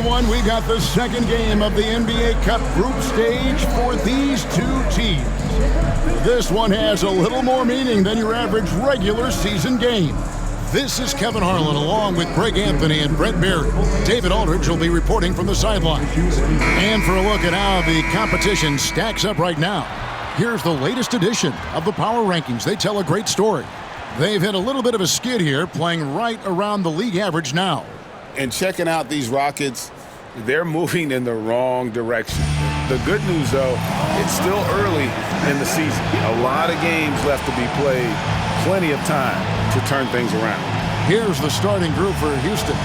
everyone. We got the second game of the NBA Cup group stage for these two teams. This one has a little more meaning than your average regular season game. This is Kevin Harlan along with Greg Anthony and Brett Berry. David Aldridge will be reporting from the sideline. And for a look at how the competition stacks up right now, here's the latest edition of the Power Rankings. They tell a great story. They've hit a little bit of a skid here, playing right around the league average now. And checking out these Rockets, they're moving in the wrong direction. The good news, though, it's still early in the season. A lot of games left to be played, plenty of time to turn things around. Here's the starting group for Houston.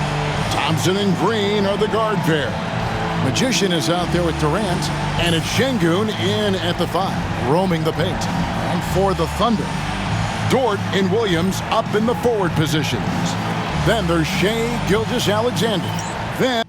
Thompson and Green are the guard pair. Magician is out there with Durant, and it's Şengün in at the 5, roaming the paint. And for the Thunder, Dort and Williams up in the forward positions. Then there's Shai Gilgeous-Alexander. Then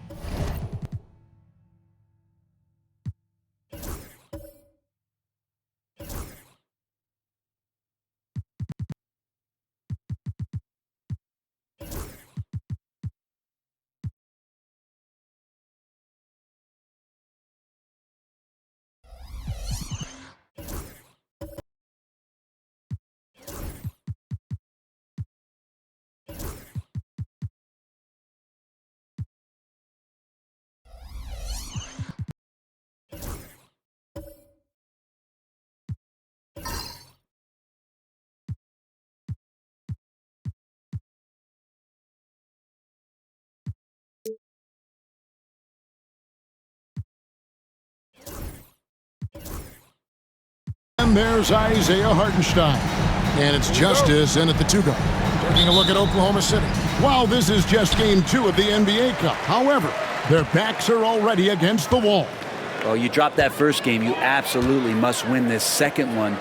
there's Isaiah Hartenstein. And it's Justice in at the 2 guard. Taking a look at Oklahoma City. While this is just game 2 of the NBA Cup, however, their backs are already against the wall. Well, you drop that first game, you absolutely must win this second one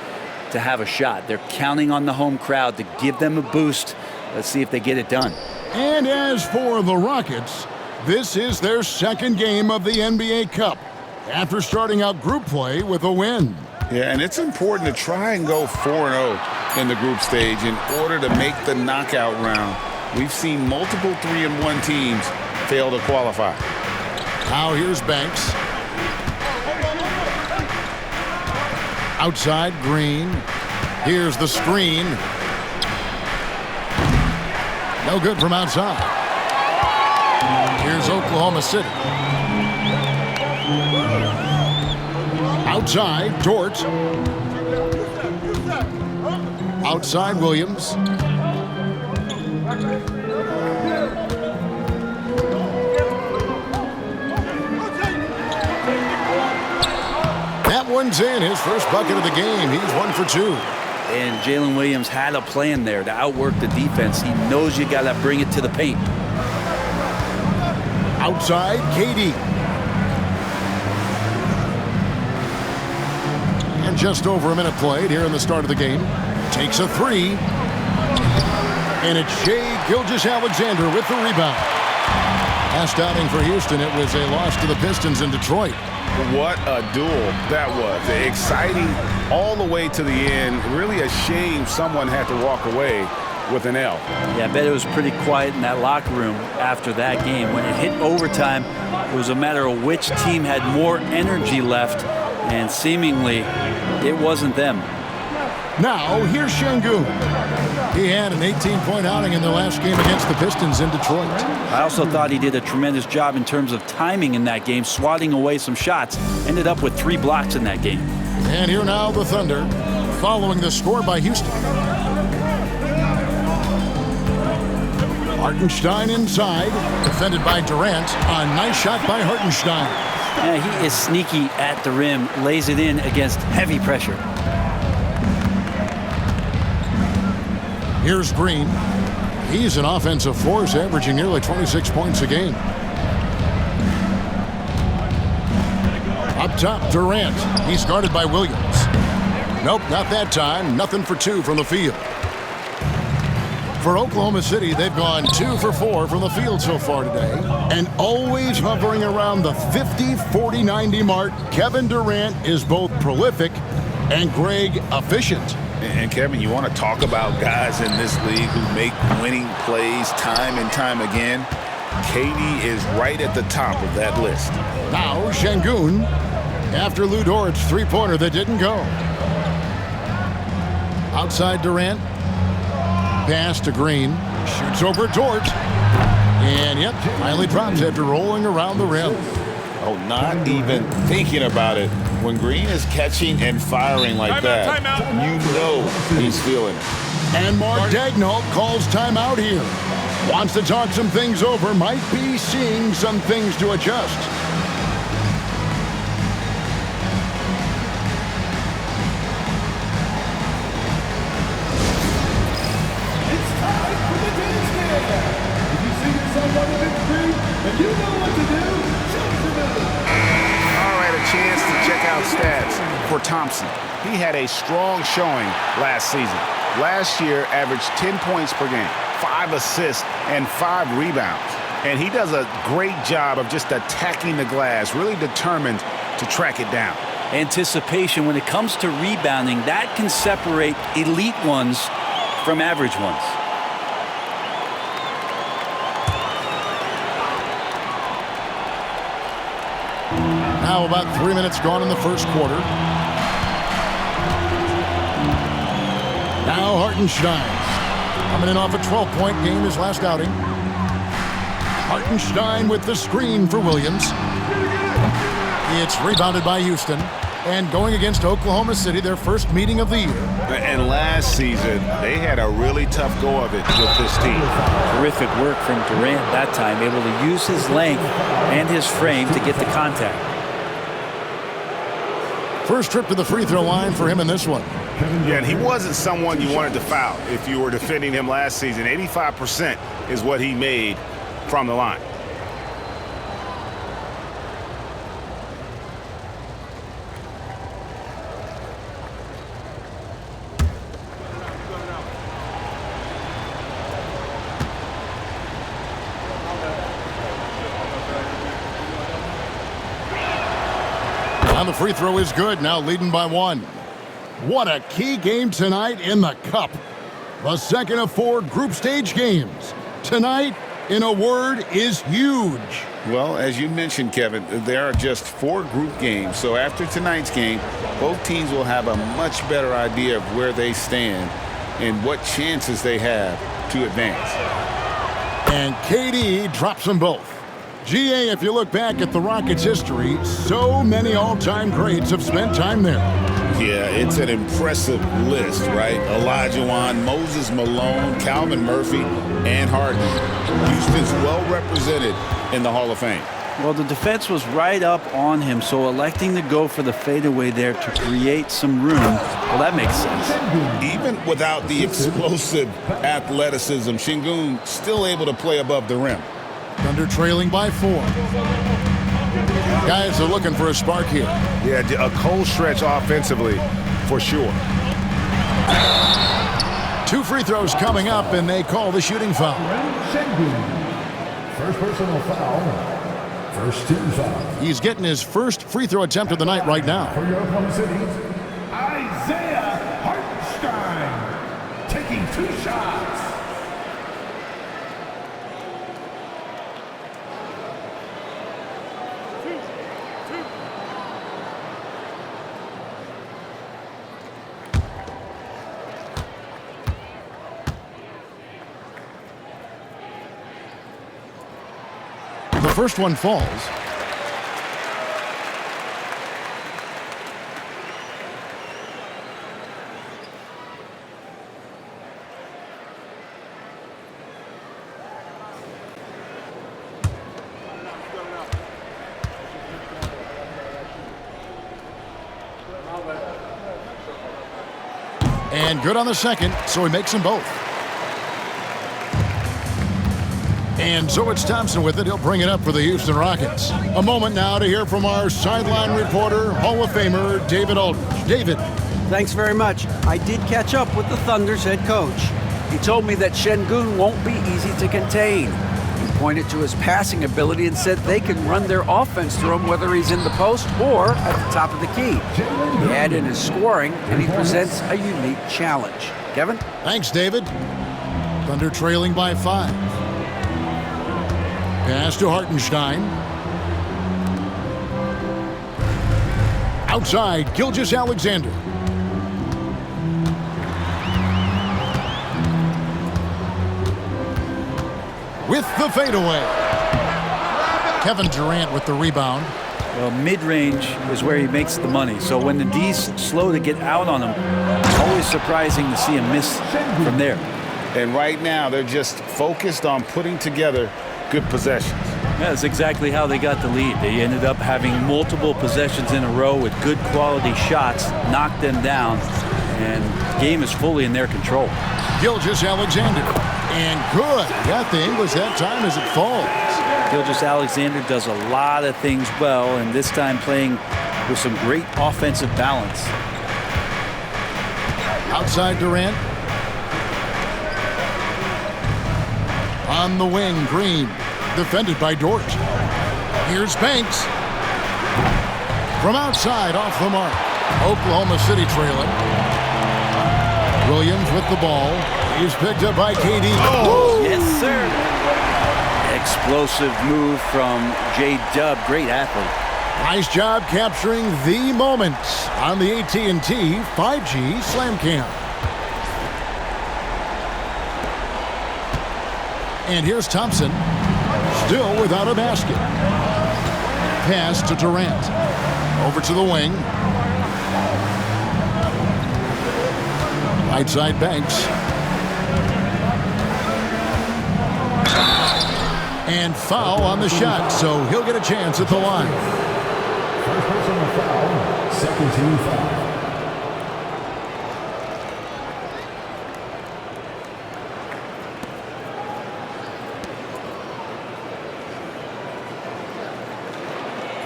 to have a shot. They're counting on the home crowd to give them a boost. Let's see if they get it done. And as for the Rockets, this is their second game of the NBA Cup after starting out group play with a win. Yeah, and it's important to try and go 4-0 in the group stage in order to make the knockout round. We've seen multiple 3-1 teams fail to qualify. Now here's Banks. Outside, Green. Here's the screen. No good from outside. Here's Oklahoma City. Outside, Dort. Outside, Williams. That one's in. His first bucket of the game. He's 1 for 2. And Jalen Williams had a plan there to outwork the defense. He knows you got to bring it to the paint. Outside, KD. And just over a minute played here in the start of the game. Takes a 3. And it's Shai Gilgeous-Alexander with the rebound. Last outing for Houston, it was a loss to the Pistons in Detroit. What a duel that was. Exciting all the way to the end. Really a shame someone had to walk away with an L. Yeah, I bet it was pretty quiet in that locker room after that game. When it hit overtime, it was a matter of which team had more energy left, and seemingly it wasn't them. Now, here's Şengün. He had an 18-point outing in the last game against the Pistons in Detroit. I also thought he did a tremendous job in terms of timing in that game, swatting away some shots. Ended up with 3 blocks in that game. And here now the Thunder, following the score by Houston. Hartenstein inside, defended by Durant. A nice shot by Hartenstein. Yeah, he is sneaky at the rim, lays it in against heavy pressure. Here's Green. He's an offensive force, averaging nearly 26 points a game. Up top, Durant. He's guarded by Williams. Nope, not that time. Nothing for 2 from the field. For Oklahoma City, they've gone 2 for 4 from the field so far today. And always hovering around the 50, 40, 90 mark, Kevin Durant is both prolific and Greg efficient. And Kevin, you want to talk about guys in this league who make winning plays time and time again. KD is right at the top of that list. Now Şengün after Lou Dort's three-pointer that didn't go. Outside Durant. Pass to Green. Shoots over Dort. And yep, finally drops after rolling around the rim. Oh, not even thinking about it. When Green is catching and firing like that, you know he's feeling it. And Mark Daigneault calls timeout here. Wants to talk some things over. Might be seeing some things to adjust. It's time for the dance game. If you see yourself on the big screen and you know what to do, show it to them. All right, a chance to check out stats for Thompson. He had a strong showing last season. Last year, averaged 10 points per game, 5 assists, and 5 rebounds. And he does a great job of just attacking the glass, really determined to track it down. Anticipation when it comes to rebounding, that can separate elite ones from average ones. Now about 3 minutes gone in the first quarter. Now Hartenstein coming in off a 12-point game his last outing. Hartenstein with the screen for Williams. It's rebounded by Houston. And going against Oklahoma City, their first meeting of the year. And last season, they had a really tough go of it with this team. Terrific work from Durant that time, able to use his length and his frame to get the contact. First trip to the free throw line for him in this one. Yeah, and he wasn't someone you wanted to foul if you were defending him last season. 85% is what he made from the line. And the free throw is good, now leading by 1. What a key game tonight in the Cup. The second of 4 group stage games. Tonight, in a word, is huge. Well, as you mentioned, Kevin, there are just 4 group games. So after tonight's game, both teams will have a much better idea of where they stand and what chances they have to advance. And KD drops them both. GA, if you look back at the Rockets' history, so many all-time greats have spent time there. Yeah, it's an impressive list, right? Olajuwon, Moses Malone, Calvin Murphy, and Harden. Houston's well represented in the Hall of Fame. Well, the defense was right up on him, so electing to go for the fadeaway there to create some room, well, that makes sense. Even without the explosive athleticism, Şengün still able to play above the rim. Thunder trailing by 4. Guys are looking for a spark here. Yeah, a cold stretch offensively, for sure. 2 free throws coming up, and they call the shooting foul. Şengün. First personal foul. First team foul. He's getting his first free throw attempt of the night right now. For your Oklahoma City, Isaiah Hartenstein. Taking 2 shots. The first one falls. And good on the second, so he makes them both. And so it's Thompson with it. He'll bring it up for the Houston Rockets. A moment now to hear from our sideline reporter, Hall of Famer, David Aldridge. David. Thanks very much. I did catch up with the Thunder's head coach. He told me that Şengün won't be easy to contain. He pointed to his passing ability and said they can run their offense through him whether he's in the post or at the top of the key. He add in his scoring, and he presents a unique challenge. Kevin? Thanks, David. Thunder trailing by 5. Pass to Hartenstein. Outside, Gilgeous-Alexander. With the fadeaway. Kevin Durant with the rebound. Well, mid-range is where he makes the money. So when the D's slow to get out on him, it's always surprising to see him miss from there. And right now, they're just focused on putting together good possessions. Yeah, that's exactly how they got the lead. They ended up having multiple possessions in a row with good quality shots, knocked them down, and the game is fully in their control. Gilgeous-Alexander. And good. Got the English that time as it falls. Gilgeous-Alexander does a lot of things well, and this time playing with some great offensive balance. Outside Durant. On the wing, Green. Defended by Dort. Here's Banks. From outside, off the mark. Oklahoma City trailing. Williams with the ball. He's picked up by KD. Oh, yes, sir. Explosive move from J-Dub. Great athlete. Nice job capturing the moment on the AT&T 5G Slam Cam. And here's Thompson, still without a basket. Pass to Durant. Over to the wing. Right side Banks. And foul on the shot, so he'll get a chance at the line. First personal foul, second team foul.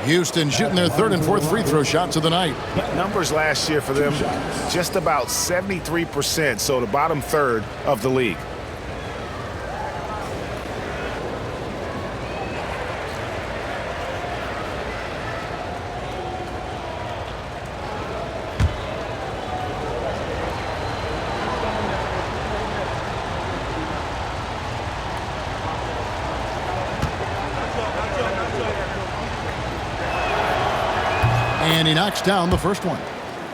Houston shooting their third and fourth free throw shots of the night. Numbers last year for them, just about 73%, so the bottom third of the league. And he knocks down the first one.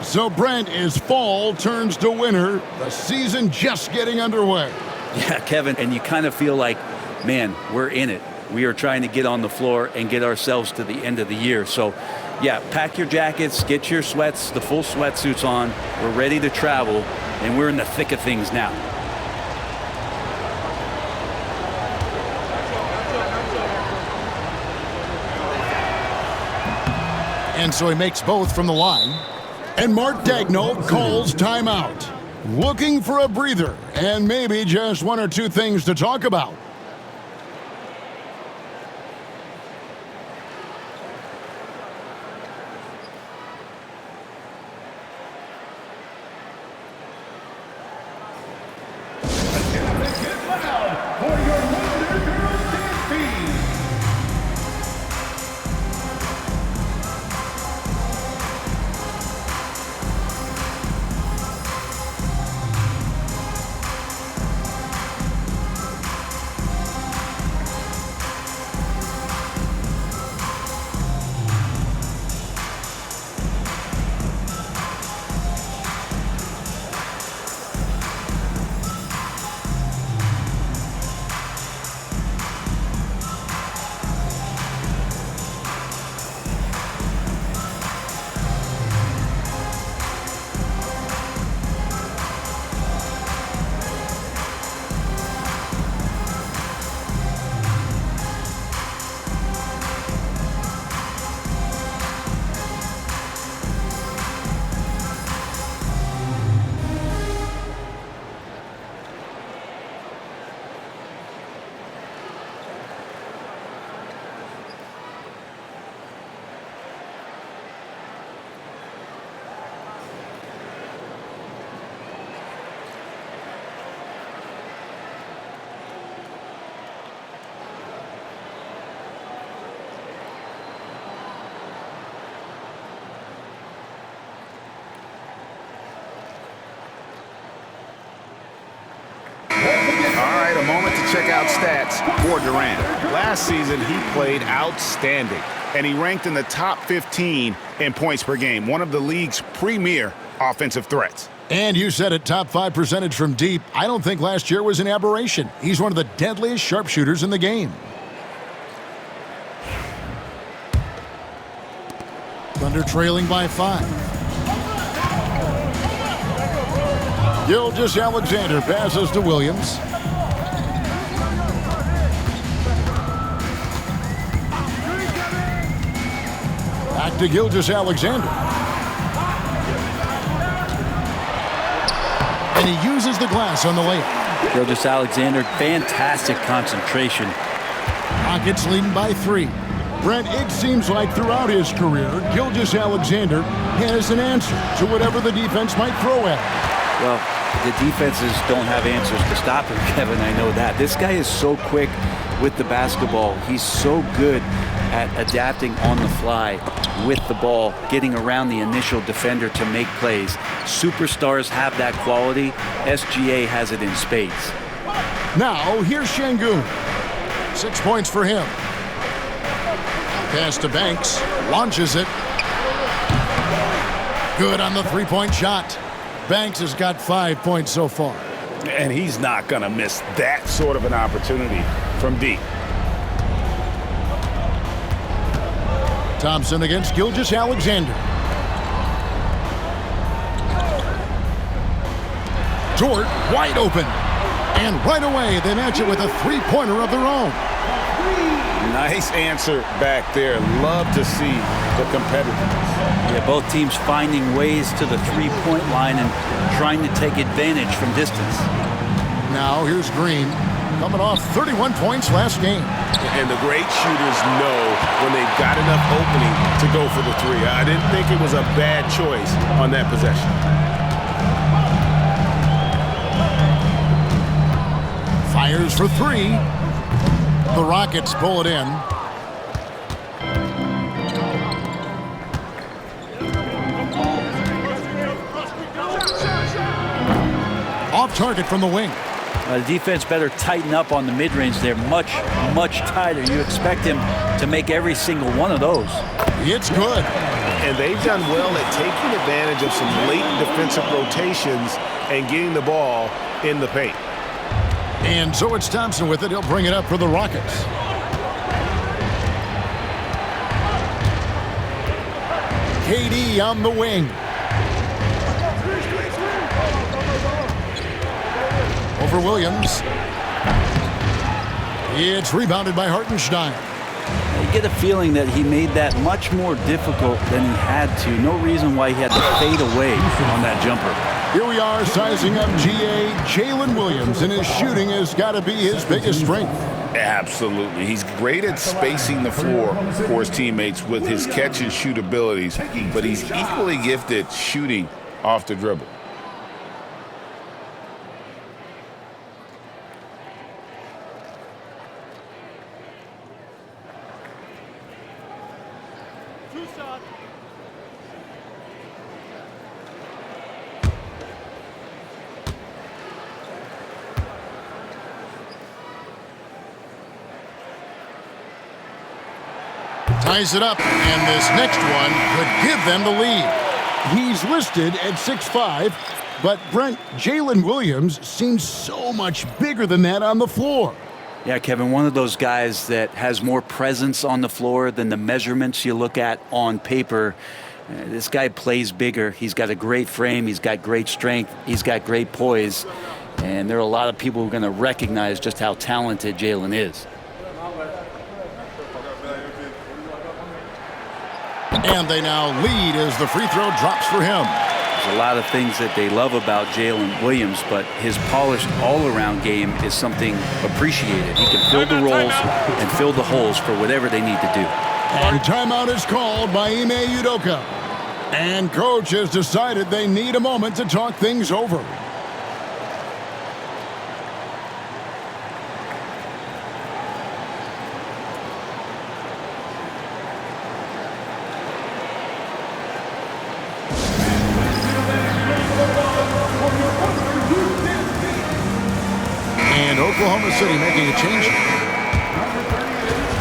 So Brent, as fall turns to winter, the season just getting underway. Yeah, Kevin, and you kind of feel like, man, we're in it. We are trying to get on the floor and get ourselves to the end of the year. So, yeah, pack your jackets, get your sweats, the full sweatsuits on. We're ready to travel, and we're in the thick of things now. And so he makes both from the line. And Mark Daigneault calls timeout. Looking for a breather and maybe just one or two things to talk about. Get loud for your Wonder Girls dance team. check out stats for Durant. Last season, he played outstanding, and he ranked in the top 15 in points per game, one of the league's premier offensive threats. And you said it, top 5 percentage from deep. I don't think last year was an aberration. He's one of the deadliest sharpshooters in the game. Thunder trailing by 5. Gilgeous-Alexander passes to Williams. Back to Gilgeous-Alexander. And he uses the glass on the layup. Gilgeous-Alexander, fantastic concentration. Rockets leading by 3. Brent, it seems like throughout his career, Gilgeous-Alexander has an answer to whatever the defense might throw at him. Well, the defenses don't have answers to stop him, Kevin. I know that. This guy is so quick with the basketball. He's so good at adapting on the fly with the ball, getting around the initial defender to make plays. Superstars have that quality. SGA has it in spades. Now, here's Şengün. 6 points for him. Pass to Banks. Launches it. Good on the three-point shot. Banks has got 5 points so far. And he's not going to miss that sort of an opportunity from deep. Thompson against Gilgeous-Alexander. Dort wide open. And right away, they match it with a three-pointer of their own. Nice answer back there. Love to see the competitiveness. Yeah, both teams finding ways to the three-point line and trying to take advantage from distance. Now here's Green, coming off 31 points last game. And the great shooters know when they've got enough opening to go for the three. I didn't think it was a bad choice on that possession. Fires for 3. The Rockets pull it in. Off target from the wing. The defense better tighten up on the mid-range there. Much, much tighter. You expect him to make every single one of those. It's good. And they've done well at taking advantage of some late defensive rotations and getting the ball in the paint. And so it's Thompson with it. He'll bring it up for the Rockets. KD on the wing. Over Williams. It's rebounded by Hartenstein. You get a feeling that he made that much more difficult than he had to. No reason why he had to fade away on that jumper. Here we are sizing up GA. Jalen Williams, and his shooting has got to be his biggest strength. Absolutely. He's great at spacing the floor for his teammates with his catch and shoot abilities, but he's equally gifted shooting off the dribble. Ties it up, and this next one could give them the lead. He's listed at 6'5", but Brent, Jalen Williams seems so much bigger than that on the floor. Yeah, Kevin, one of those guys that has more presence on the floor than the measurements you look at on paper. This guy plays bigger. He's got a great frame. He's got great strength. He's got great poise. And there are a lot of people who are going to recognize just how talented Jalen is. And they now lead as the free throw drops for him. There's a lot of things that they love about Jalen Williams, but his polished all-around game is something appreciated. He can fill the roles and fill the holes for whatever they need to do. And timeout is called by Ime Udoka. And coach has decided they need a moment to talk things over. And Oklahoma City making a change.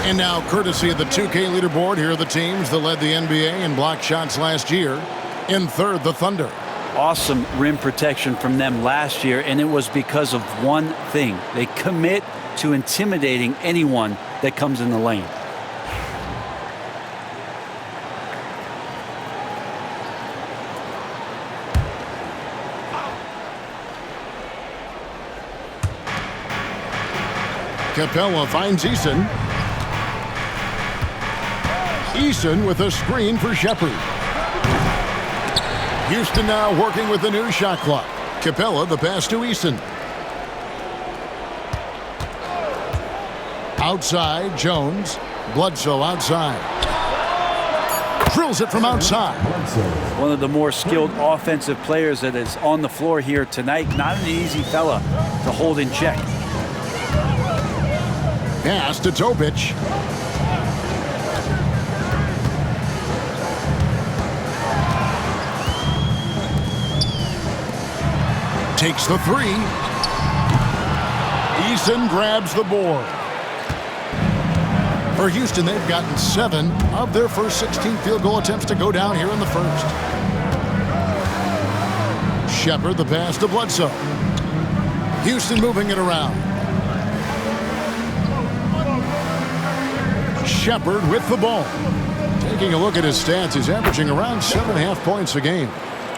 And now, courtesy of the 2K leaderboard, here are the teams that led the NBA in block shots last year. In third, the Thunder. Awesome rim protection from them last year, and it was because of one thing. They commit to intimidating anyone that comes in the lane. Capella finds Eason. Eason with a screen for Shepherd. Houston now working with the new shot clock. Capella the pass to Eason. Outside, Jones. Bledsoe outside. Drills it from outside. One of the more skilled offensive players that is on the floor here tonight. Not an easy fella to hold in check. Pass to Topic. Takes the three. Eason grabs the board. For Houston, they've gotten 7 of their first 16 field goal attempts to go down here in the first. Shepherd the pass to Bledsoe. Houston moving it around. Shepherd with the ball. Taking a look at his stats, he's averaging around 7.5 points a game.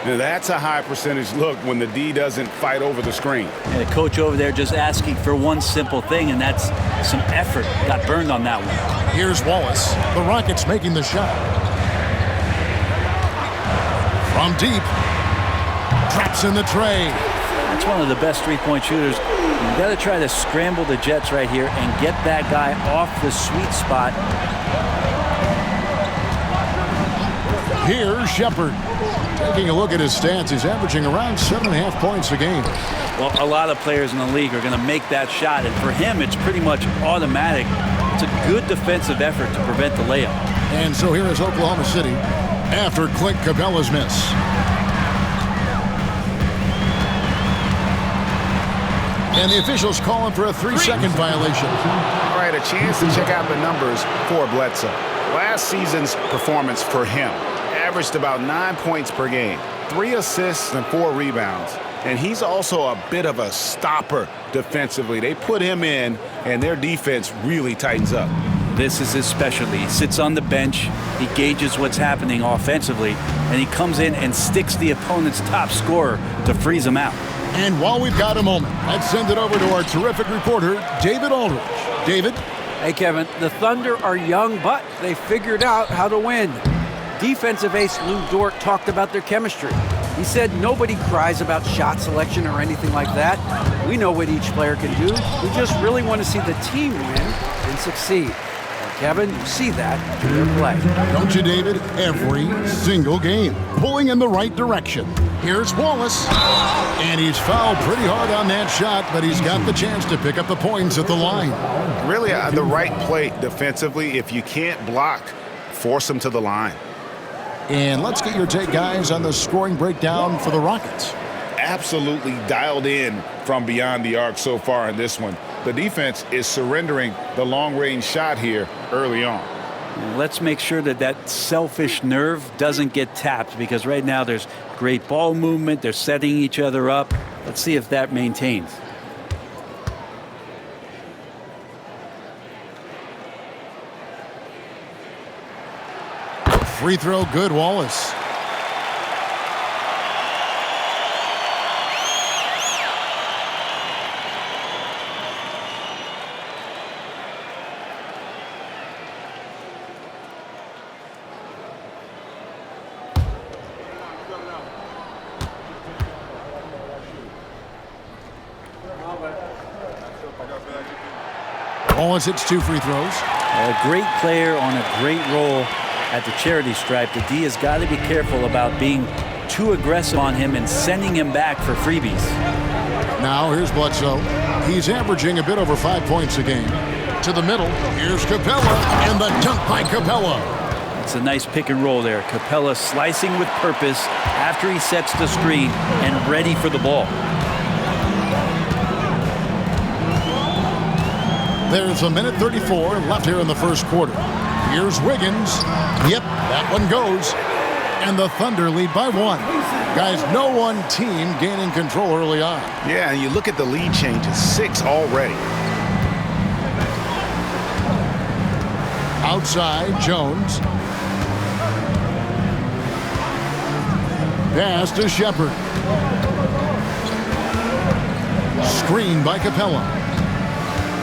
Now that's a high percentage look when the D doesn't fight over the screen. And the coach over there just asking for one simple thing, and that's some effort. Got burned on that one. Here's Wallace. The Rockets making the shot. From deep. Traps in the tray. That's one of the best three-point shooters. You got to try to scramble the Jets right here and get that guy off the sweet spot. Here's Shepherd. Taking a look at his stats, he's averaging around 7.5 points a game. Well, a lot of players in the league are going to make that shot, and for him, it's pretty much automatic. It's a good defensive effort to prevent the layup. And so here is Oklahoma City after Clint Capella's miss. And the officials calling for a 3-second violation. All right, a chance to check out the numbers for Bledsoe. Last season's performance for him averaged about 9 points per game, 3 assists and 4 rebounds. And he's also a bit of a stopper defensively. They put him in, and their defense really tightens up. This is his specialty. He sits on the bench, he gauges what's happening offensively, and he comes in and sticks the opponent's top scorer to freeze him out. And while we've got a moment, let's send it over to our terrific reporter, David Aldridge. David? Hey, Kevin, the Thunder are young, but they figured out how to win. Defensive ace Lou Dort talked about their chemistry. He said nobody cries about shot selection or anything like that. We know what each player can do. We just really want to see the team win and succeed. And Kevin, you see that through their play. Don't you, David? Every single game. Pulling in the right direction. Here's Wallace. And he's fouled pretty hard on that shot, but he's got the chance to pick up the points at the line. Really, the right play defensively. If you can't block, force him to the line. And let's get your take, guys, on the scoring breakdown for the Rockets. Absolutely dialed in from beyond the arc so far in this one. The defense is surrendering the long-range shot here early on. Let's make sure that that selfish nerve doesn't get tapped, because right now there's great ball movement. They're setting each other up. Let's see if that maintains. Free throw good, Wallace. Wallace hits 2 free throws. A great player on a great role at the charity stripe. The D has got to be careful about being too aggressive on him and sending him back for freebies. Now here's Bledsoe. He's averaging a bit over 5 points a game. To the middle, here's Capella, and the dunk by Capella. It's a nice pick and roll there. Capella slicing with purpose after he sets the screen and ready for the ball. There's a minute 34 left here in the first quarter. Here's Wiggins. Yep, that one goes. And the Thunder lead by 1. Guys, no one team gaining control early on. Yeah, and you look at the lead changes, 6 already. Outside, Jones. Pass to Shepard. Screen by Capella.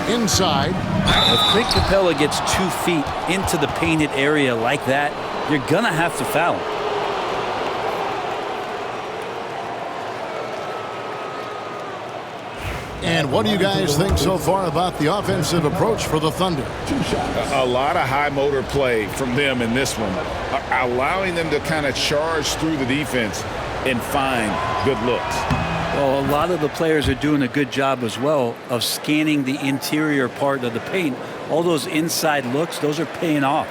Inside. If Clint Capella gets 2 feet into the painted area like that, you're going to have to foul him. And what do you guys think so far about the offensive approach for the Thunder? A lot of high motor play from them in this one, allowing them to kind of charge through the defense and find good looks. Well, a lot of the players are doing a good job as well of scanning the interior part of the paint. All those inside looks, those are paying off.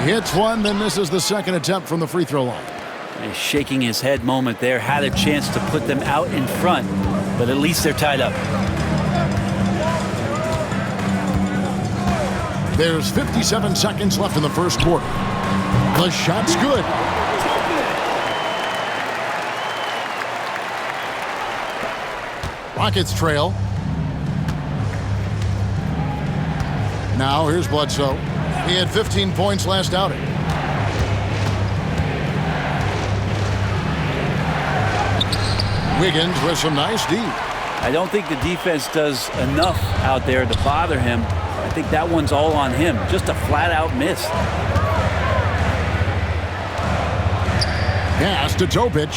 Hits one, then misses the second attempt from the free throw line. A shaking his head moment there. Had a chance to put them out in front, but at least they're tied up. There's 57 seconds left in the first quarter. The shot's good. Rockets trail. Now here's Bledsoe. He had 15 points last outing. Wiggins with some nice D. I don't think the defense does enough out there to bother him. I think that one's all on him. Just a flat-out miss. Pass to Topic.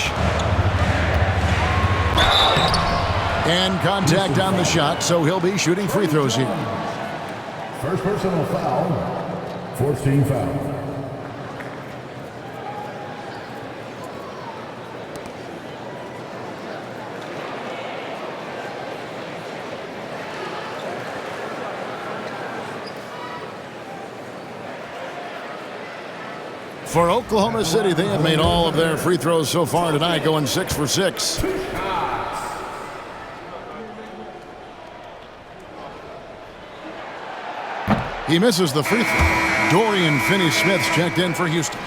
And contact on the shot, so he'll be shooting free throws here. First personal foul. 14 foul. For Oklahoma City, they have made all of their free throws so far tonight, going 6 for 6. He misses the free throw. Dorian Finney-Smith's checked in for Houston.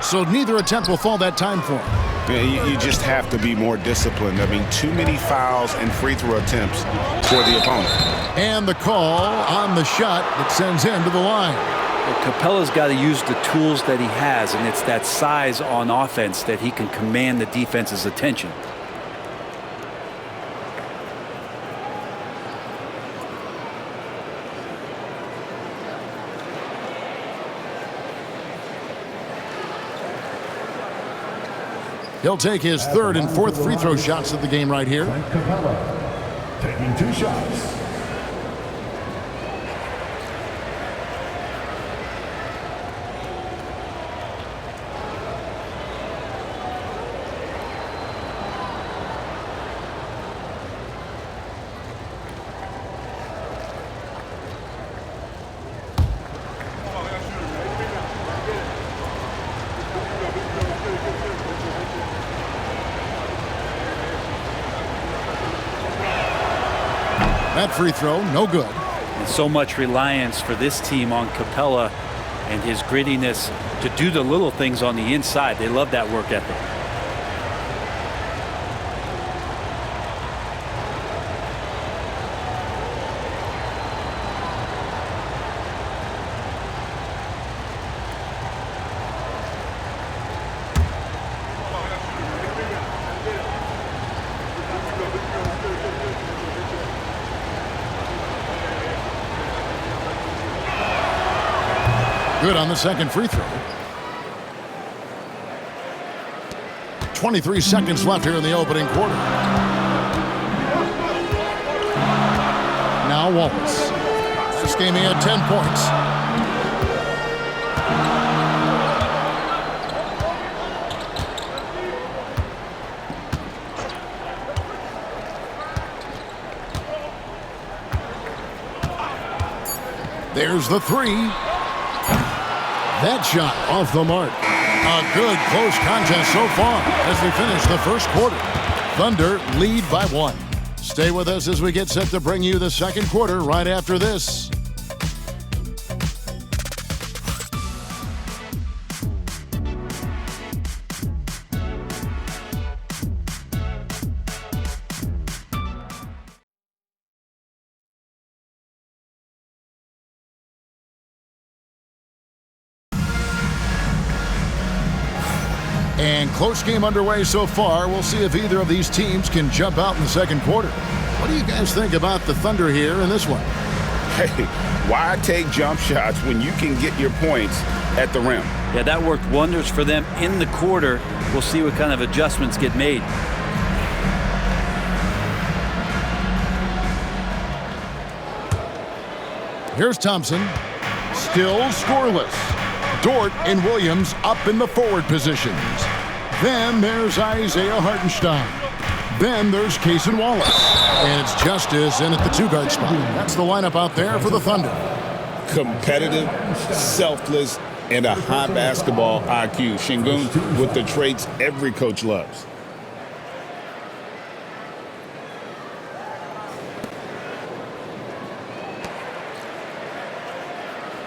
So neither attempt will fall that time for him. Yeah, you just have to be more disciplined. I mean, too many fouls and free throw attempts for the opponent. And the call on the shot that sends him to the line. Well, Capella's got to use the tools that he has, and it's that size on offense that he can command the defense's attention. He'll take his third and fourth free throw shots of the game right here. Capella taking 2 shots. That free throw, no good. And so much reliance for this team on Capella and his grittiness to do the little things on the inside. They love that work ethic. Good on the second free throw. 23 seconds left here in the opening quarter. Now Wallace. This game he had 10 points. There's the three. That shot off the mark. A good close contest so far as we finish the first quarter. Thunder lead by 1. Stay with us as we get set to bring you the second quarter right after this. And close game underway so far. We'll see if either of these teams can jump out in the second quarter. What do you guys think about the Thunder here in this one? Hey, why take jump shots when you can get your points at the rim? Yeah, that worked wonders for them in the quarter. We'll see what kind of adjustments get made. Here's Thompson. Still scoreless. Dort and Williams up in the forward positions. Then there's Isaiah Hartenstein. Then there's Cason Wallace. And it's Justice in at the two-guard spot. That's the lineup out there for the Thunder. Competitive, selfless, and a high basketball IQ. Sengun with the traits every coach loves.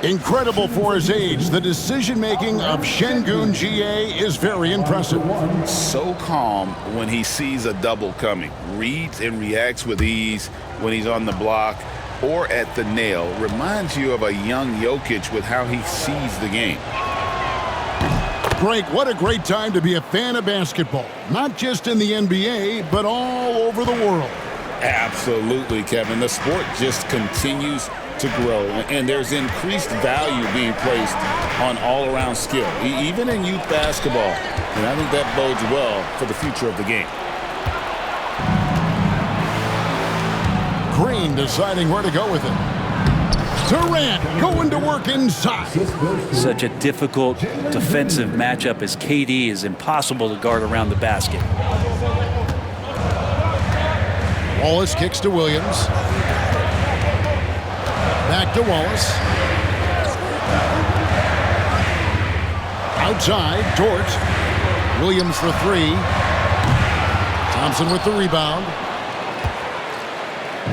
Incredible for his age, the decision-making of Sengun GA is very impressive. So calm when he sees a double coming. Reads and reacts with ease when he's on the block or at the nail. Reminds you of a young Jokic with how he sees the game. Greg, what a great time to be a fan of basketball. Not just in the NBA, but all over the world. Absolutely, Kevin. The sport just continues to grow, and there's increased value being placed on all-around skill, even in youth basketball. And I think that bodes well for the future of the game. Green deciding where to go with it. Durant going to work inside. Such a difficult defensive matchup as KD is impossible to guard around the basket. Wallace kicks to Williams. Back to Wallace. Outside, Dort. Williams for three. Thompson with the rebound.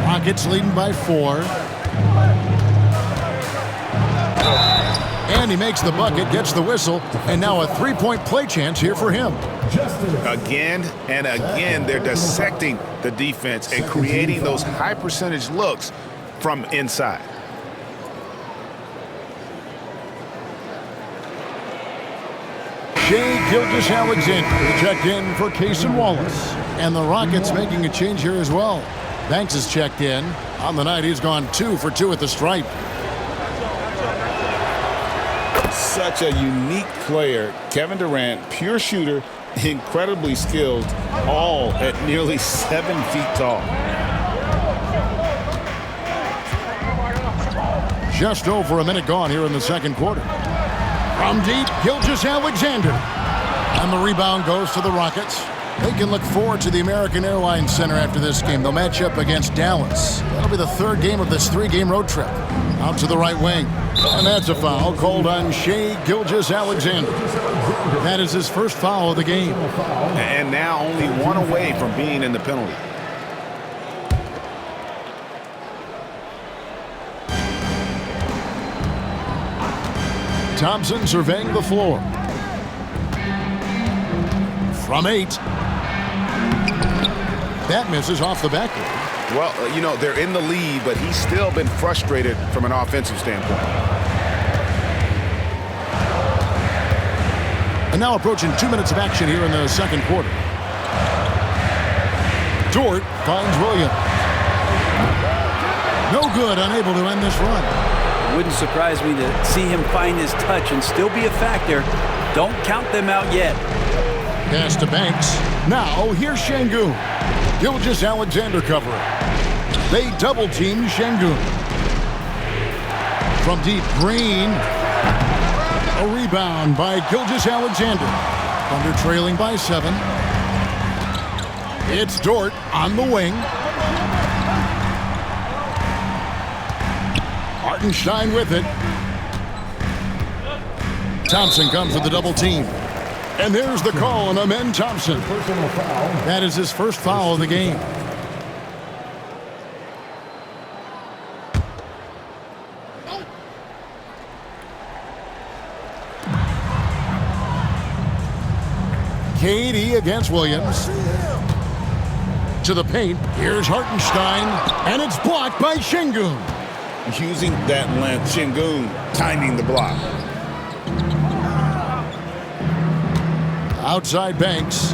Rockets leading by 4. And he makes the bucket, gets the whistle, and now a three-point play chance here for him. Again and again, they're dissecting the defense and creating those high-percentage looks from inside. Shai Gilgeous-Alexander checked in for Cason Wallace. And the Rockets making a change here as well. Banks has checked in. On the night, he's gone 2 for 2 at the stripe. Such a unique player. Kevin Durant, pure shooter, incredibly skilled, all at nearly 7 feet tall. Just over a minute gone here in the second quarter. From deep, Gilgeous-Alexander. And the rebound goes to the Rockets. They can look forward to the American Airlines Center after this game. They'll match up against Dallas. That'll be the third game of this 3-game road trip. Out to the right wing. And that's a foul called on Shai Gilgeous-Alexander. That is his first foul of the game. And now only 1 away from being in the penalty. Thompson surveying the floor. From 8. That misses off the backboard. Well, you know, they're in the lead, but he's still been frustrated from an offensive standpoint. And now approaching 2 minutes of action here in the second quarter. Dort finds Williams. No good, unable to end this run. Wouldn't surprise me to see him find his touch and still be a factor. Don't count them out yet. Pass to Banks. Now, here's Şengün. Gilgeous-Alexander covering. They double-team Şengün. From deep, Green. A rebound by Gilgeous-Alexander. Thunder trailing by 7. It's Dort on the wing. Hartenstein with it. Thompson comes with the double team. And there's the call on Amen Thompson. That is his first foul of the game. KD against Williams. To the paint. Here's Hartenstein. And it's blocked by Şengün. Using that length, Şengün timing the block. Outside Banks.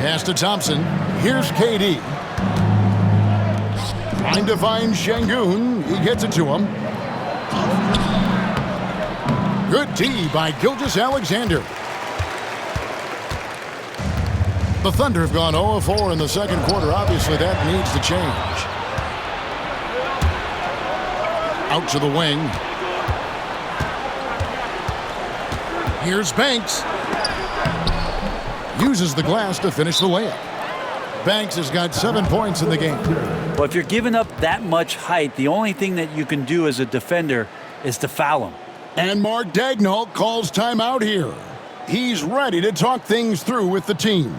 Pass to Thompson. Here's KD. Trying to find Şengün. He gets it to him. Good D by Gilgeous-Alexander. The Thunder have gone 0-4 in the second quarter. Obviously, that needs to change. Out to the wing. Here's Banks. Uses the glass to finish the layup. Banks has got 7 points in the game. Well, if you're giving up that much height, the only thing that you can do as a defender is to foul him. And Mark Daigneault calls timeout here. He's ready to talk things through with the team.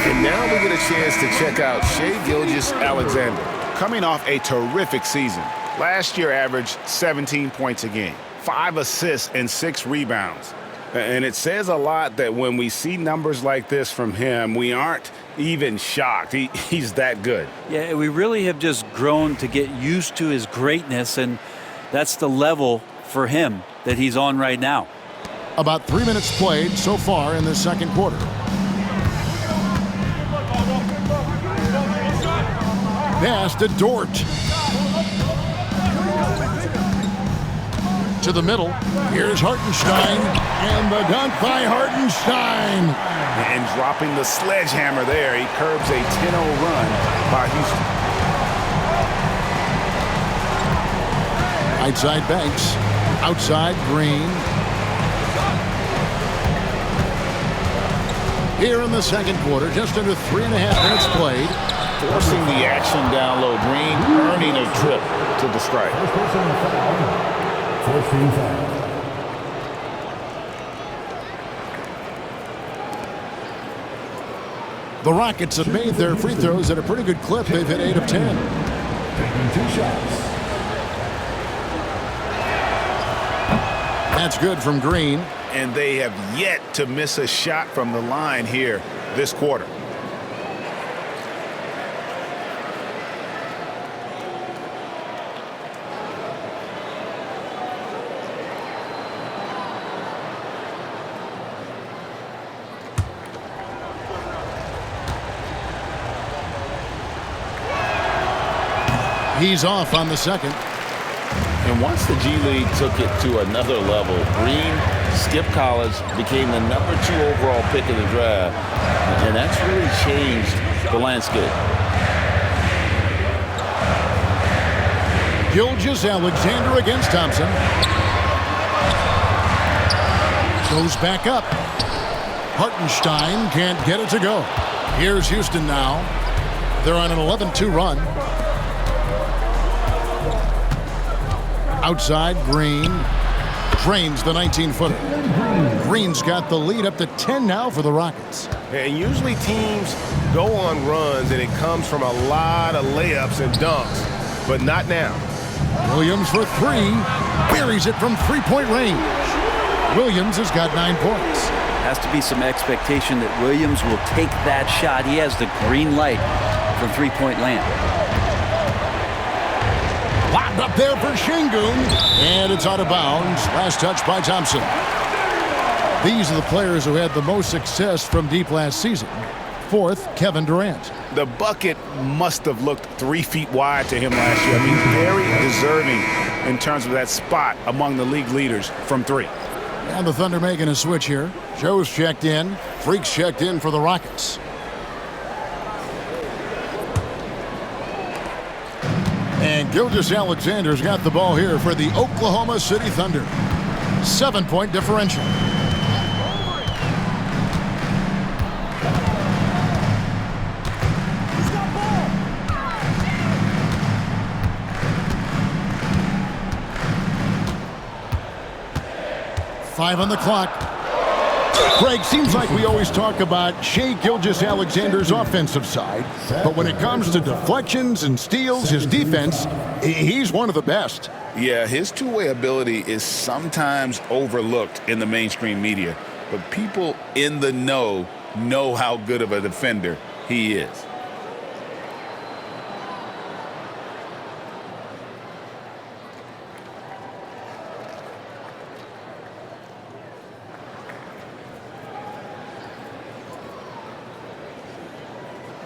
And now we get a chance to check out Shai Gilgeous-Alexander. Coming off a terrific season. Last year averaged 17 points a game, 5 assists and 6 rebounds. And it says a lot that when we see numbers like this from him, we aren't even shocked. He's that good. Yeah, we really have just grown to get used to his greatness, and that's the level for him that he's on right now. About 3 minutes played so far in the second quarter. Pass to Dort. To the middle. Here's Hartenstein. And the dunk by Hartenstein. And dropping the sledgehammer there. He curbs a 10-0 run by Houston. Outside Banks. Outside Green. Here in the second quarter, just under 3.5 minutes played. Forcing the action down low. Green earning a trip to the strike. First team foul. The Rockets have made their free throws at a pretty good clip. They've hit 8 of 10. Taking 2 shots. That's good from Green. And they have yet to miss a shot from the line here this quarter. He's off on the second. And once the G League took it to another level, Green skipped college, became the #2 overall pick in the draft, and that's really changed the landscape. Gilgeous-Alexander against Thompson. Goes back up. Hartenstein can't get it to go. Here's Houston now. They're on an 11-2 run. Outside, Green drains the 19-footer. Green's got the lead up to 10 now for the Rockets. And usually teams go on runs and it comes from a lot of layups and dunks, but not now. Williams for 3. Buries it from 3-point range. Williams has got 9 points. Has to be some expectation that Williams will take that shot. He has the green light from three-point land. Lobbed up there for Şengün. And it's out of bounds. Last touch by Thompson. These are the players who had the most success from deep last season. Fourth, Kevin Durant. The bucket must have looked 3 feet wide to him last year. I mean, very deserving in terms of that spot among the league leaders from 3. And the Thunder making a switch here. Joe's checked in. Freaks checked in for the Rockets. And Gilgeous-Alexander's got the ball here for the Oklahoma City Thunder. 7-point differential. Five on the clock. Greg, seems like we always talk about Shai Gilgeous-Alexander's offensive side, but when it comes to deflections and steals, his defense, he's one of the best. Yeah, his two-way ability is sometimes overlooked in the mainstream media, but people in the know how good of a defender he is.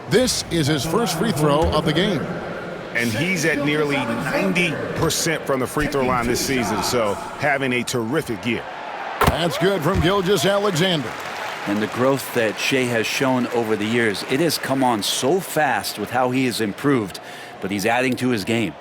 This is his first free throw of the game. And he's at nearly 90% from the free throw line this season, so having a terrific year. That's good from Gilgeous-Alexander. And the growth that Shai has shown over the years, it has come on so fast with how he has improved, but he's adding to his game.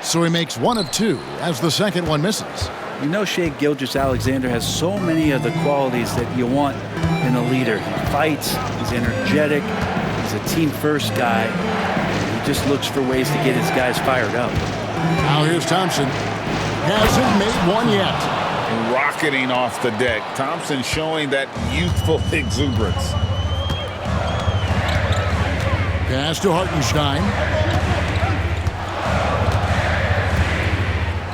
So he makes 1 of 2 as the second one misses. You know, Shai Gilgeous-Alexander has so many of the qualities that you want in a leader. He fights, he's energetic, he's a team-first guy. He just looks for ways to get his guys fired up. Now here's Thompson. Hasn't made one yet. Rocketing off the deck. Thompson showing that youthful exuberance. Pass to Hartenstein.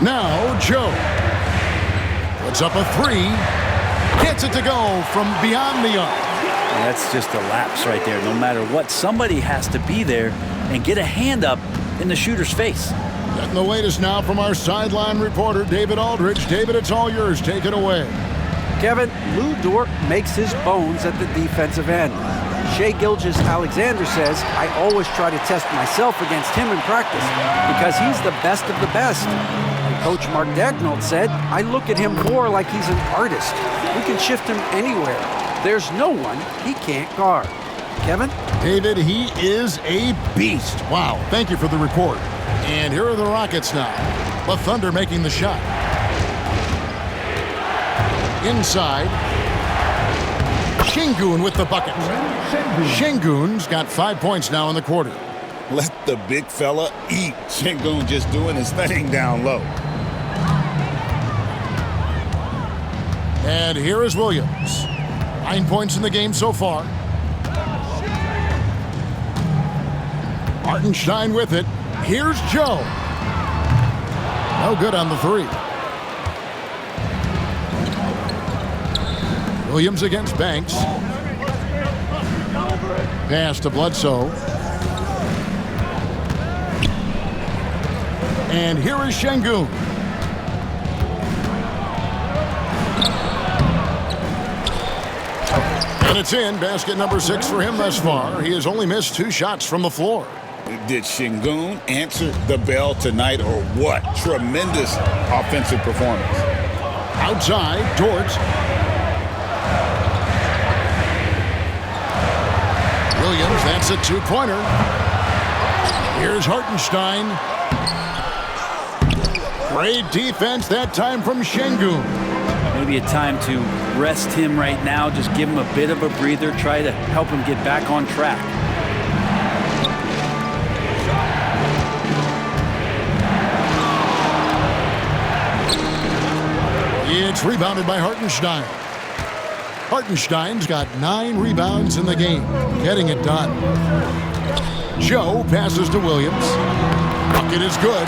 Now Joe puts up a 3, gets it to go from beyond the arc. That's just a lapse right there. No matter what, somebody has to be there and get a hand up in the shooter's face. Getting the latest now from our sideline reporter, David Aldridge. David, it's all yours. Take it away. Kevin, Lou Dort makes his bones at the defensive end. Shai Gilgeous-Alexander says, I always try to test myself against him in practice because he's the best of the best. And Coach Mark Daigneault said, I look at him more like he's an artist. We can shift him anywhere. There's no one he can't guard. Kevin? David, he is a beast. Wow, thank you for the report. And here are the Rockets now. The Thunder making the shot. Inside. Şengün with the bucket. Şengün's got 5 points now in the quarter. Let the big fella eat. Şengün just doing his thing down low. And here is Williams. 9 points in the game so far. Hartenstein with it. Here's Joe. No good on the 3. Williams against Banks. Pass to Bledsoe. And here is Şengün. And it's in. Basket number 6 for him thus far. He has only missed 2 shots from the floor. Did Şengün answer the bell tonight or what? Tremendous offensive performance. Outside, Dort. Williams, that's a 2-pointer. Here's Hartenstein. Great defense that time from Şengün. Maybe a time to rest him right now, just give him a bit of a breather, try to help him get back on track. It's rebounded by Hartenstein. Hartenstein's got 9 rebounds in the game, getting it done. Joe passes to Williams. Bucket is good.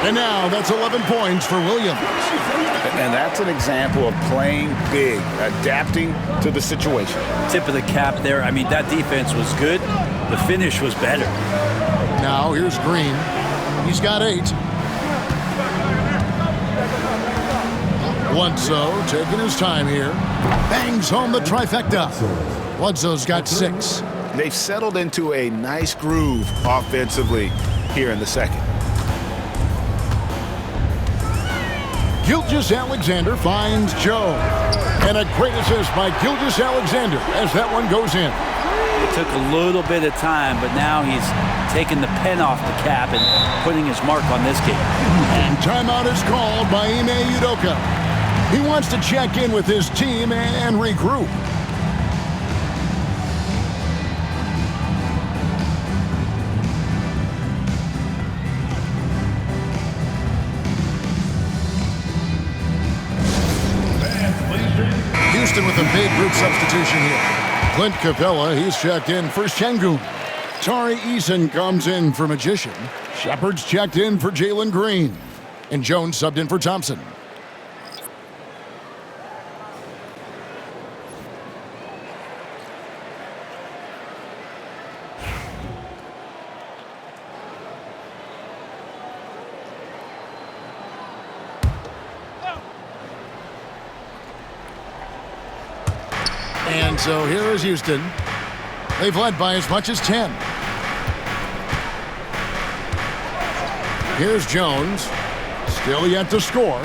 And now that's 11 points for Williams. And that's an example of playing big, adapting to the situation. Tip of the cap there. I mean, that defense was good. The finish was better. Now here's Green. He's got 8. Bledsoe taking his time here. Bangs home the trifecta. Bledsoe's got 6. They've settled into a nice groove offensively here in the second. Gilgeous-Alexander finds Joe. And a great assist by Gilgeous-Alexander as that one goes in. It took a little bit of time, but now he's taking the pen off the cap and putting his mark on this game. And timeout is called by Ime Udoka. He wants to check in with his team and regroup. Houston with a big group substitution here. Clint Capella, he's checked in for Şengün. Tari Eason comes in for Magician. Shepard's checked in for Jalen Green. And Jones subbed in for Thompson. And so here is Houston. They've led by as much as 10. Here's Jones. Still yet to score.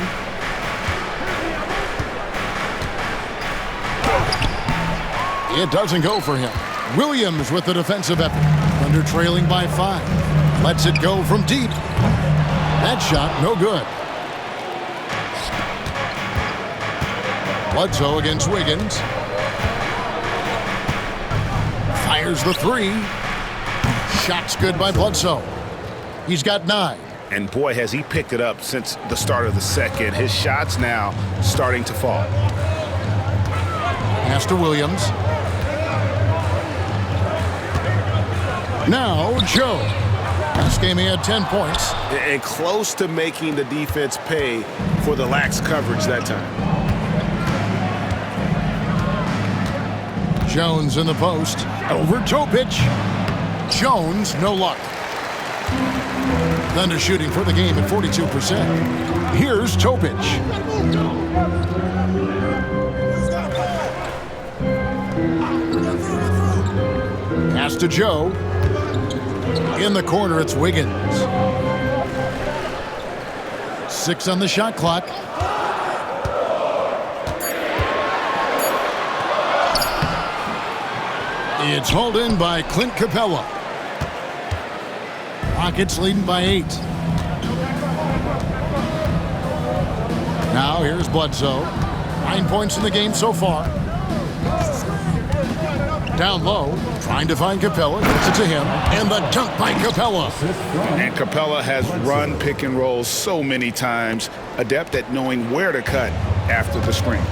It doesn't go for him. Williams with the defensive effort. Thunder trailing by 5. Lets it go from deep. That shot, no good. Bledsoe against Wiggins. Fires the 3. Shot's good by Bledsoe. He's got 9. And boy, has he picked it up since the start of the second. His shot's now starting to fall. Pass to Williams. Now, Joe. Last game he had 10 points. And close to making the defense pay for the lax coverage that time. Jones in the post. Over Topic. Jones, no luck. Thunder shooting for the game at 42%. Here's Topic. Pass to Joe. In the corner, it's Wiggins. 6 on the shot clock. It's hauled in by Clint Capella. Rockets leading by 8. Now here's Bledsoe. 9 points in the game so far. Down low, trying to find Capella. Gets it to him. And the dunk by Capella. And Capella has run pick and rolls so many times, adept at knowing where to cut after the screen.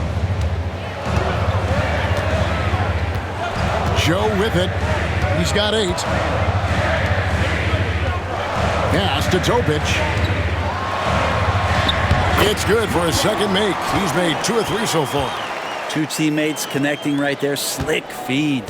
Joe with it. He's got 8. Pass to Topic. It's good for his second make. He's made 2 or 3 so far. 2 teammates connecting right there. Slick feed.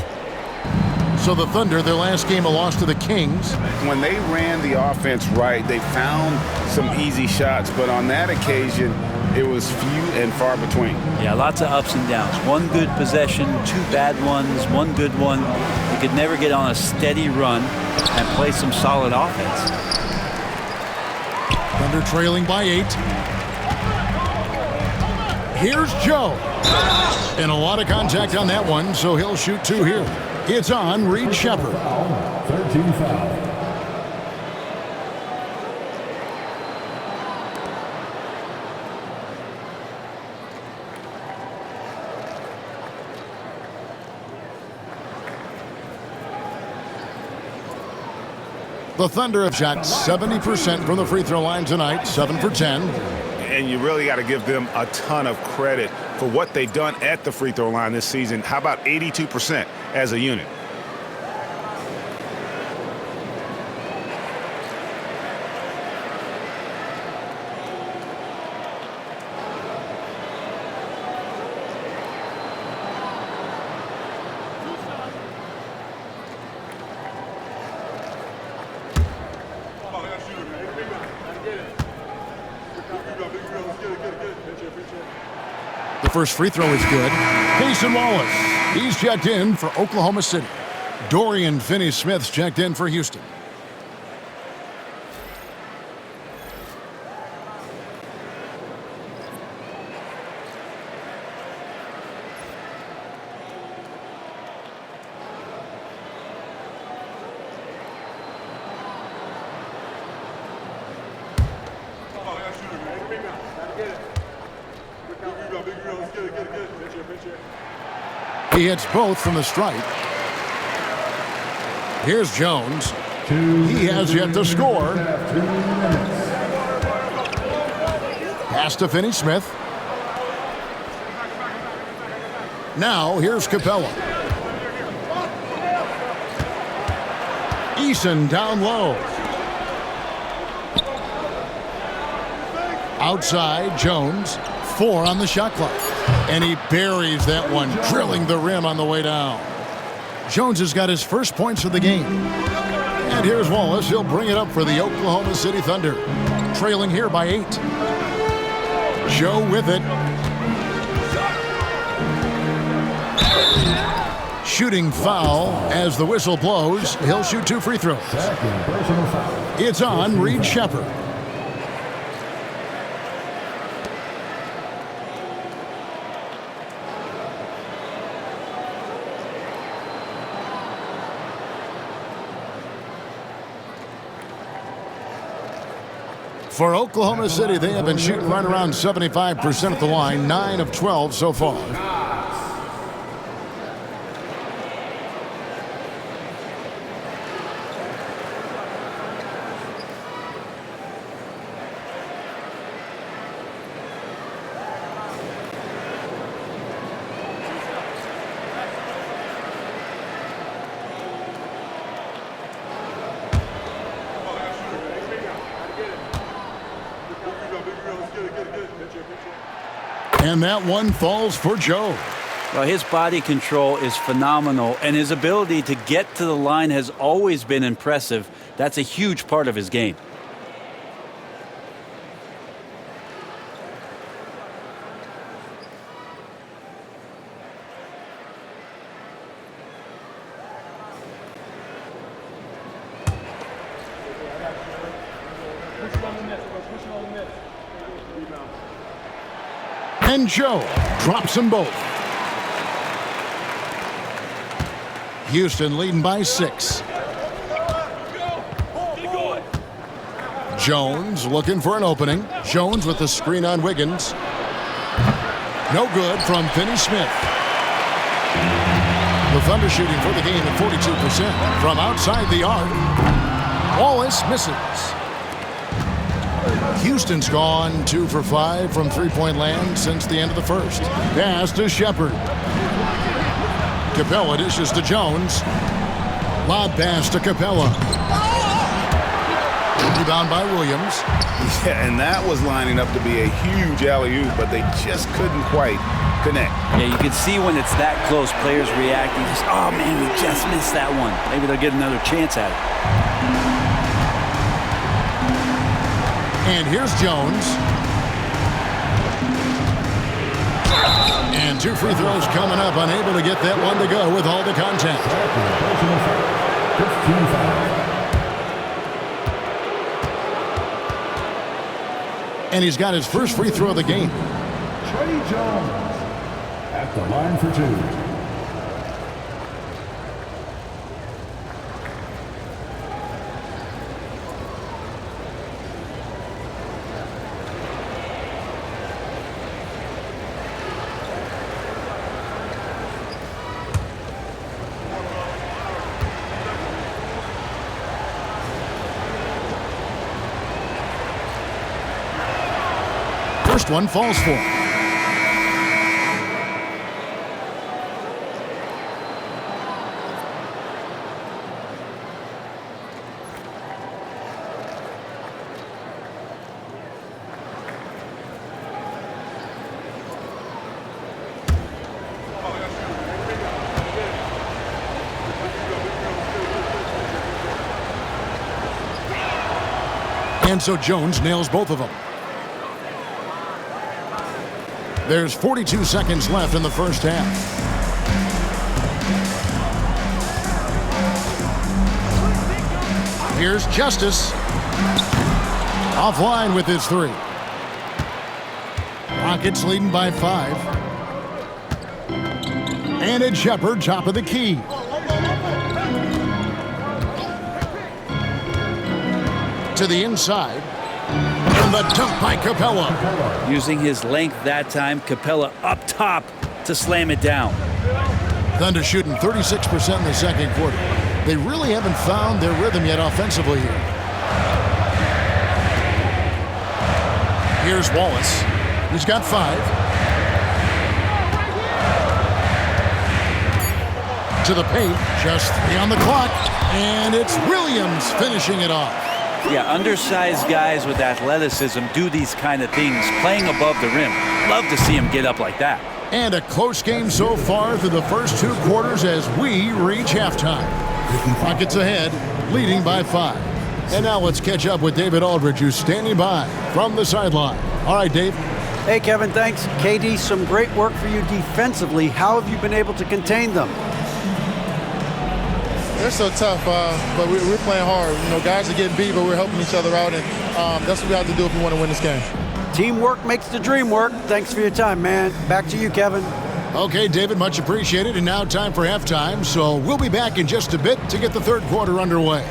So the Thunder, their last game, a loss to the Kings. When they ran the offense right, they found some easy shots, but on that occasion, it was few and far between. Yeah, lots of ups and downs. 1 good possession, 2 bad ones, 1 good one. You could never get on a steady run and play some solid offense. Thunder trailing by 8. Here's Joe. And a lot of contact on that one, so he'll shoot 2 here. It's on Reed Shepard. 13 foul. The Thunder have shot 70% from the free throw line tonight, 7 for 10. And you really got to give them a ton of credit for what they've done at the free throw line this season. How about 82% as a unit? The first free throw is good. Cason Wallace, he's checked in for Oklahoma City. Dorian Finney-Smith's checked in for Houston. He hits both from the stripe. Here's Jones. He has yet to score. Pass to Finney-Smith. Now here's Capella. Eason down low. Outside, Jones. 4 on the shot clock. And he buries that one, drilling the rim on the way down. Jones has got his first points of the game. And here's Wallace. He'll bring it up for the Oklahoma City Thunder. Trailing here by 8. Joe with it. Shooting foul as the whistle blows. He'll shoot 2 free throws. It's on Reed Sheppard. For Oklahoma City, they have been shooting right around 75% at the line, 9 of 12 so far. And that one falls for Joe. Well, his body control is phenomenal, and his ability to get to the line has always been impressive. That's a huge part of his game. And Joe drops them both. Houston leading by 6. Jones looking for an opening. Jones with the screen on Wiggins. No good from Finney-Smith. The Thunder shooting for the game at 42% from outside the arc. Wallace misses. Houston's gone 2 for 5 from three-point land since the end of the first. Pass to Sheppard. Capella dishes to Jones. Lob pass to Capella. Rebound by Williams. Yeah, and that was lining up to be a huge alley-oop, but they just couldn't quite connect. Yeah, you can see when it's that close, players reacting. Just, oh, man, we just missed that one. Maybe they'll get another chance at it. And here's Jones. And 2 free throws coming up. Unable to get that one to go with all the contact. And he's got his first free throw of the game. Tre Jones at the line for 2. First one falls for. And so Jones nails both of them. There's 42 seconds left in the first half. Here's Justice. Offline with his 3. Rockets leading by 5. And it's Shepard, top of the key. To the inside. And the dunk by Capella. Using his length that time, Capella up top to slam it down. Thunder shooting 36% in the second quarter. They really haven't found their rhythm yet offensively here. Here's Wallace. He's got 5. To the paint, just 3 on the clock, and it's Williams finishing it off. Yeah, undersized guys with athleticism do these kind of things, playing above the rim. Love to see him get up like that. And a close game so far through the first 2 quarters as we reach halftime. Rockets ahead, leading by 5. And now let's catch up with David Aldridge, who's standing by from the sideline. All right, Dave. Hey, Kevin, thanks. KD, some great work for you defensively. How have you been able to contain them? They're so tough, but we're playing hard. You know, guys are getting beat, but we're helping each other out, and that's what we have to do if we want to win this game. Teamwork makes the dream work. Thanks for your time, man. Back to you, Kevin. Okay, David, much appreciated. And now time for halftime, so we'll be back in just a bit to get the third quarter underway.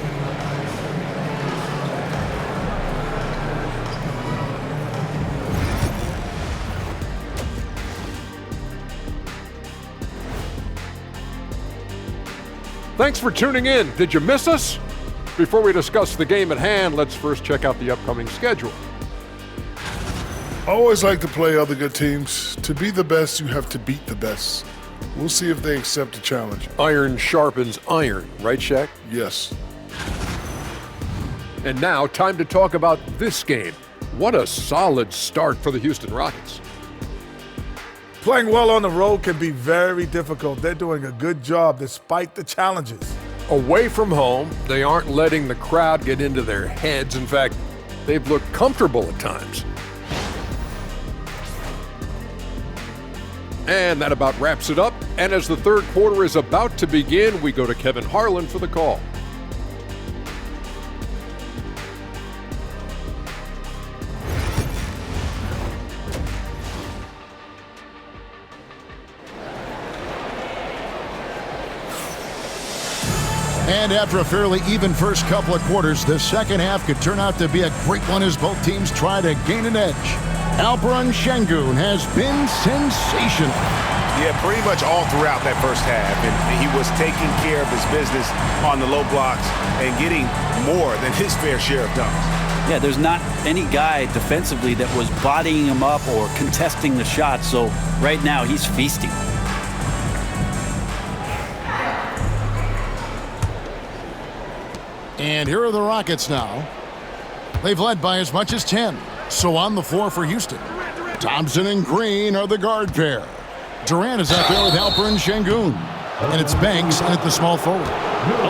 Thanks for tuning in. Did you miss us? Before we discuss the game at hand, let's first check out the upcoming schedule. I always like to play other good teams. To be the best, you have to beat the best. We'll see if they accept the challenge. Iron sharpens iron, right, Shaq? Yes. And now, time to talk about this game. What a solid start for the Houston Rockets. Playing well on the road can be very difficult. They're doing a good job despite the challenges. Away from home, they aren't letting the crowd get into their heads. In fact, they've looked comfortable at times. And that about wraps it up. And as the third quarter is about to begin, we go to Kevin Harlan for the call. And after a fairly even first couple of quarters, the second half could turn out to be a great one as both teams try to gain an edge. Alperen Sengun has been sensational. Yeah, pretty much all throughout that first half. And he was taking care of his business on the low blocks and getting more than his fair share of dunks. Yeah, there's not any guy defensively that was bodying him up or contesting the shot. So right now he's feasting. And here are the Rockets now. They've led by as much as 10. So on the floor for Houston, Thompson and Green are the guard pair. Durant is out there with Alperen Sengun. And it's Banks at the small forward.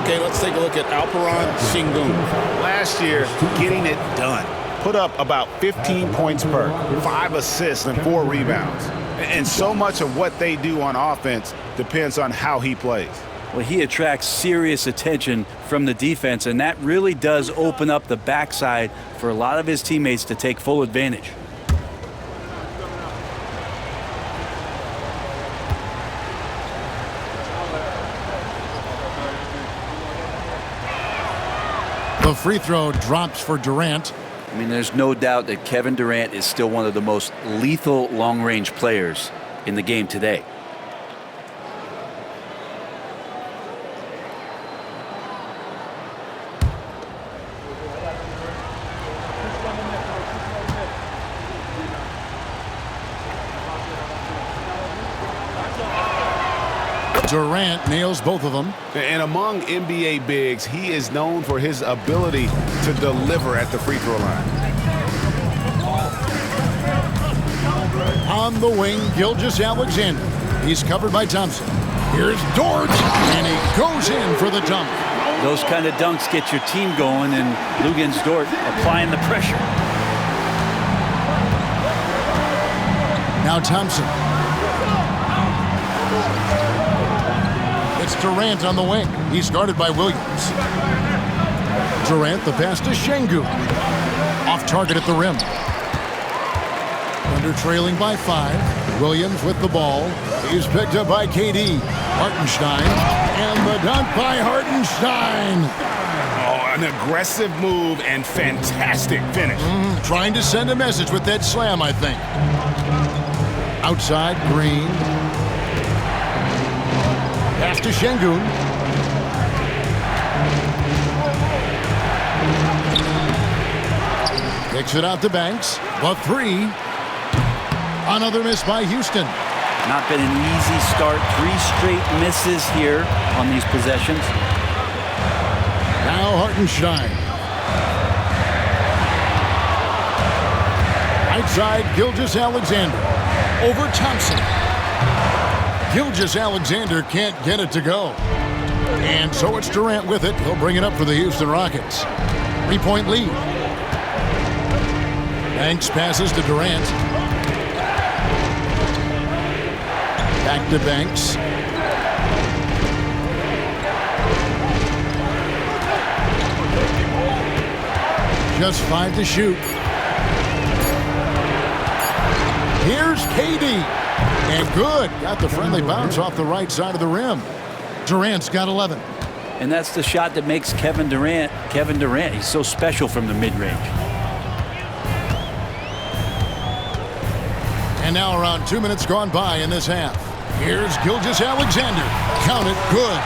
Okay, let's take a look at Alperen Sengun. Last year, getting it done. Put up about 15 points per, 5 assists and 4 rebounds. And so much of what they do on offense depends on how he plays. Well, he attracts serious attention from the defense, and that really does open up the backside for a lot of his teammates to take full advantage. The free throw drops for Durant. I mean, there's no doubt that Kevin Durant is still one of the most lethal long-range players in the game today. Durant nails both of them. And among NBA bigs, he is known for his ability to deliver at the free throw line. On the wing, Gilgeous-Alexander. He's covered by Thompson. Here's Dort, and he goes in for the dunk. Those kind of dunks get your team going, and Luguentz Dort applying the pressure. Now Thompson. It's Durant on the wing. He's guarded by Williams. Durant, the pass to Şengün. Off target at the rim. Thunder trailing by 5. Williams with the ball. He's picked up by KD. Hartenstein. And the dunk by Hartenstein. Oh, an aggressive move and fantastic finish. Trying to send a message with that slam, I think. Outside, Green. Pass to Şengün. Kicks it out to Banks. The 3. Another miss by Houston. Not been an easy start. 3 straight misses here on these possessions. Now Hartenstein. Outside, Gilgeous-Alexander. Over Thompson. Gilgeous-Alexander can't get it to go. And so it's Durant with it. He'll bring it up for the Houston Rockets. 3-point lead. Banks passes to Durant. Back to Banks. Just 5 to shoot. Here's KD. And good. Got the friendly bounce off the right side of the rim. Durant's got 11. And that's the shot that makes Kevin Durant. He's so special from the mid-range. And now around 2 minutes gone by in this half. Here's Gilgeous-Alexander. Count it. Good.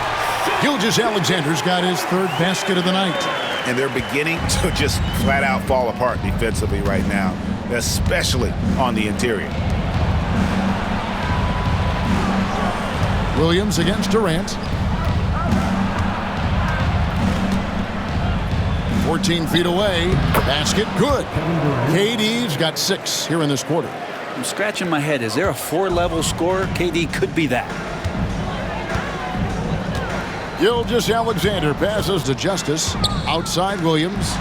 Gilgeous-Alexander's got his 3rd basket of the night. And they're beginning to just flat out fall apart defensively right now, especially on the interior. Williams against Durant. 14 feet away. Basket good. KD's got 6 here in this quarter. I'm scratching my head. Is there a 4-level scorer? KD could be that. Gilgeous-Alexander passes to Justice. Outside Williams.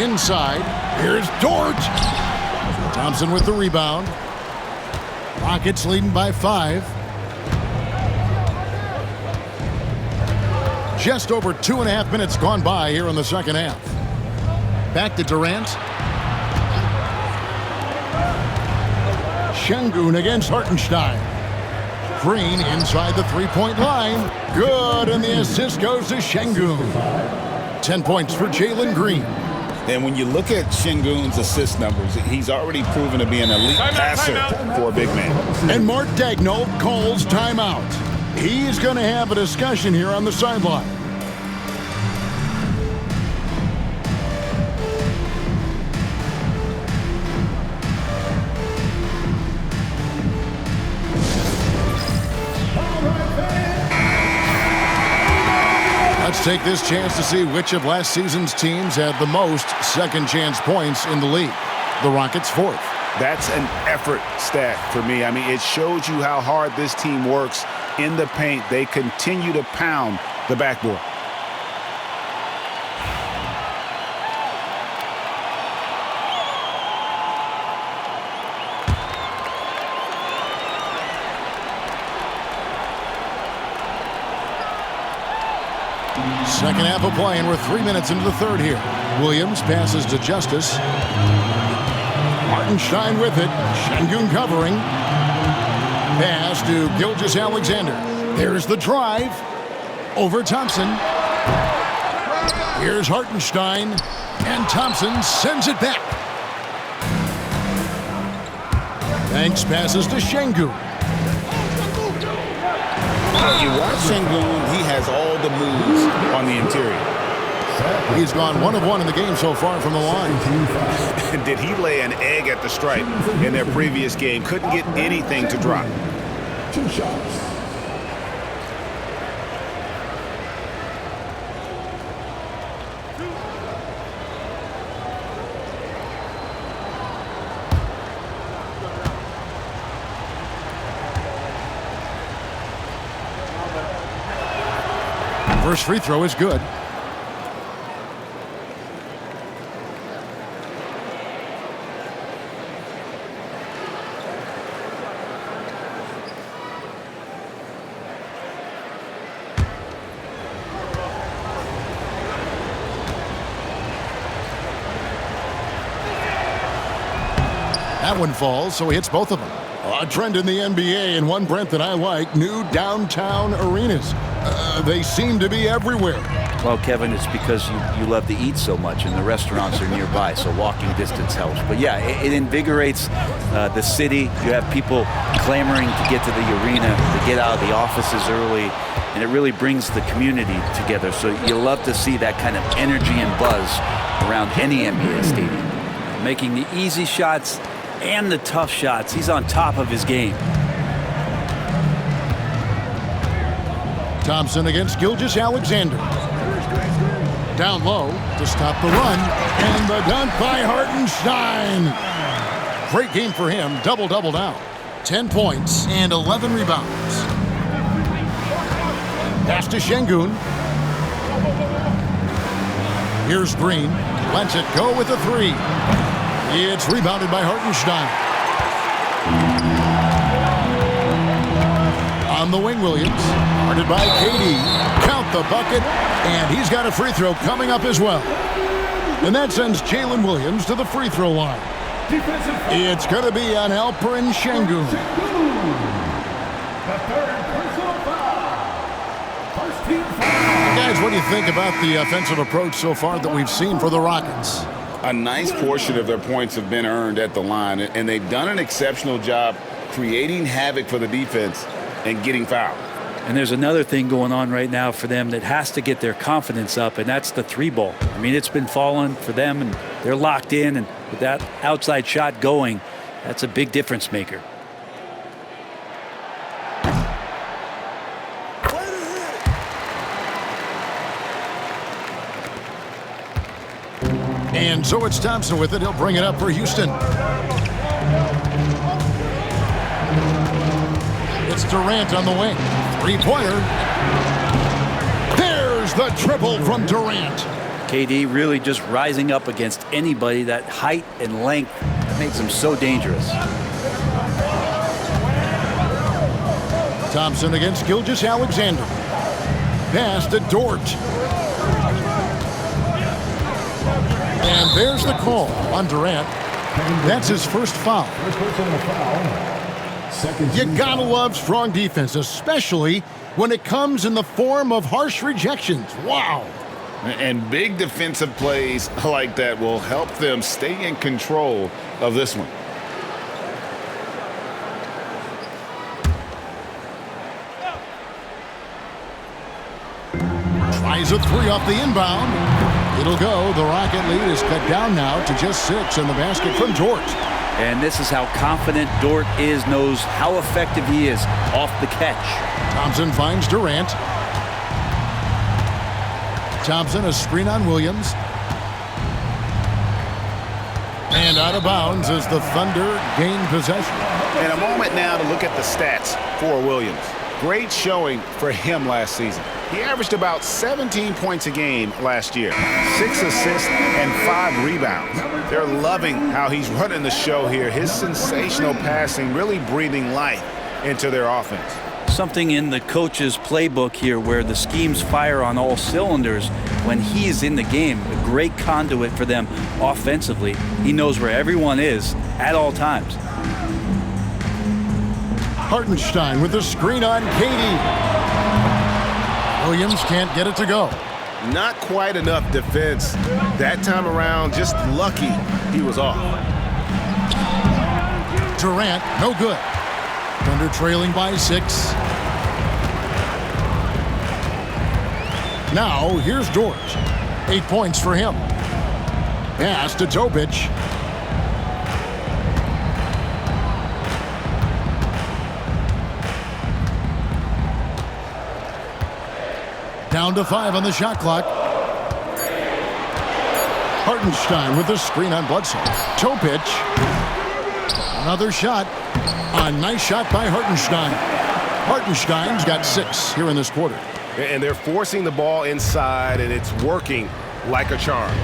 Inside. Here's Dort. Thompson with the rebound. Rockets leading by 5. Just over 2.5 minutes gone by here in the second half. Back to Durant. Şengün against Hartenstein. Green inside the 3-point line. Good, and the assist goes to Şengün. 10 points for Jalen Green. And when you look at Şengün's assist numbers, he's already proven to be an elite passer for a big man. And Mark Daigneault calls timeout. He's going to have a discussion here on the sideline. Let's take this chance to see which of last season's teams had the most second chance points in the league. The Rockets 4th. That's an effort stat for me. I mean, it shows you how hard this team works in the paint. They continue to pound the backboard. Second half of play, and we're 3 minutes into the third here. Williams passes to Justice. Hartenstein with it. Şengün covering. Pass to Gilgeous-Alexander. There's the drive. Over Thompson. Here's Hartenstein. And Thompson sends it back. Banks passes to Şengün. You watch Şengün, he has all the moves on the interior. He's gone 1 of 1 in the game so far from the line. Did he lay an egg at the stripe in their previous game? Couldn't get anything to drop. 2 shots. First free throw is good. one falls, so he hits both of them. A trend in the NBA, and one, Brent, that I like, new downtown arenas. They seem to be everywhere. Well, Kevin, it's because you love to eat so much, and the restaurants are nearby, so walking distance helps. But yeah, it invigorates the city. You have people clamoring to get to the arena, to get out of the offices early, and it really brings the community together. So you love to see that kind of energy and buzz around any NBA stadium. Making the easy shots and the tough shots. He's on top of his game. Thompson against Gilgeous-Alexander. Down low to stop the run, and the dunk by Hartenstein. Great game for him, double-double now. 10 points and 11 rebounds. Pass to Şengün. Here's Green, lets it go with a three. It's rebounded by Hartenstein. On the wing, Williams, guarded by KD. Count the bucket, and he's got a free throw coming up as well. And that sends Jalen Williams to the free throw line. It's going to be on Alperen Şengün. The third personal foul. First team foul. Guys, what do you think about the offensive approach so far that we've seen for the Rockets? A nice portion of their points have been earned at the line, and they've done an exceptional job creating havoc for the defense and getting fouled. And there's another thing going on right now for them that has to get their confidence up, and that's the three ball. I mean, it's been falling for them, and they're locked in, and with that outside shot going, that's a big difference maker. And so it's Thompson with it. He'll bring it up for Houston. It's Durant on the wing. Three-pointer. There's the triple from Durant. KD really just rising up against anybody. That height and length makes him so dangerous. Thompson against Gilgeous-Alexander. Pass to Dort. And there's the call on Durant. That's his first foul. You gotta love strong defense, especially when it comes in the form of harsh rejections. Wow. And big defensive plays like that will help them stay in control of this one. Tries a three off the inbound. It'll go. The Rocket lead is cut down now to just 6 in the basket from Dort. And this is how confident Dort is, knows how effective he is off the catch. Thompson finds Durant. Thompson, a screen on Williams. And out of bounds as the Thunder gain possession. And a moment now to look at the stats for Williams. Great showing for him last season. He averaged about 17 points a game last year, 6 assists and 5 rebounds. They're loving how he's running the show here. His sensational passing really breathing life into their offense. Something in the coach's playbook here where the schemes fire on all cylinders when he's in the game. A great conduit for them offensively. He knows where everyone is at all times. Hartenstein with the screen on KD. Williams can't get it to go. Not quite enough defense. That time around, just lucky he was off. Durant, no good. Thunder trailing by 6. Now, here's Dort. 8 points for him. Pass to Topic. Down to 5 on the shot clock. Hartenstein with the screen on Bledsoe. Topic. Another shot. A nice shot by Hartenstein. Hartenstein's got 6 here in this quarter. And they're forcing the ball inside, and it's working like a charm.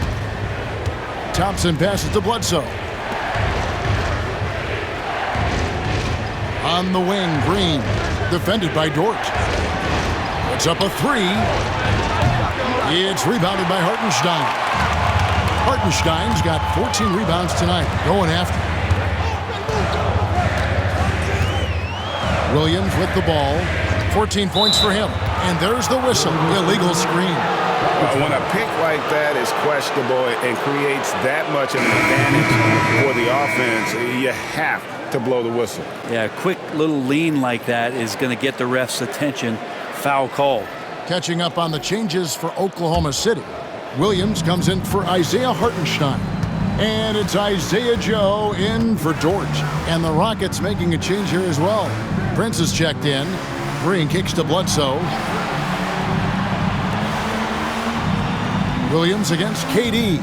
Thompson passes to Bledsoe. On the wing, Green. Defended by Dort. Puts up a 3. It's rebounded by Hartenstein. Hartenstein's got 14 rebounds tonight. Going after. Williams with the ball. 14 points for him. And there's the whistle. Illegal screen. When a pick like that is questionable and creates that much of an advantage for the offense, you have to blow the whistle. Yeah, a quick little lean like that is going to get the ref's attention. Foul call. Catching up on the changes for Oklahoma City. Williams comes in for Isaiah Hartenstein. And it's Isaiah Joe in for George. And the Rockets making a change here as well. Prince is checked in. Green kicks to Bledsoe. Williams against KD.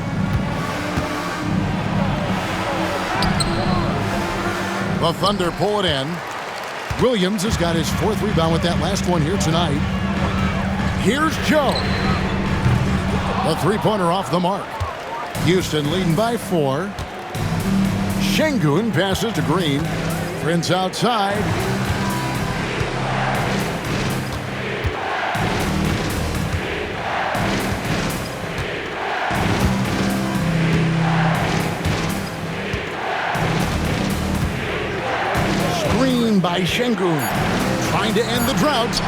The Thunder pull it in. Williams has got his 4th rebound with that last one here tonight. Here's Joe. A 3-pointer off the mark. Houston leading by 4. Şengün passes to Green. Prince outside. Screen by Şengün. Trying to end the drought.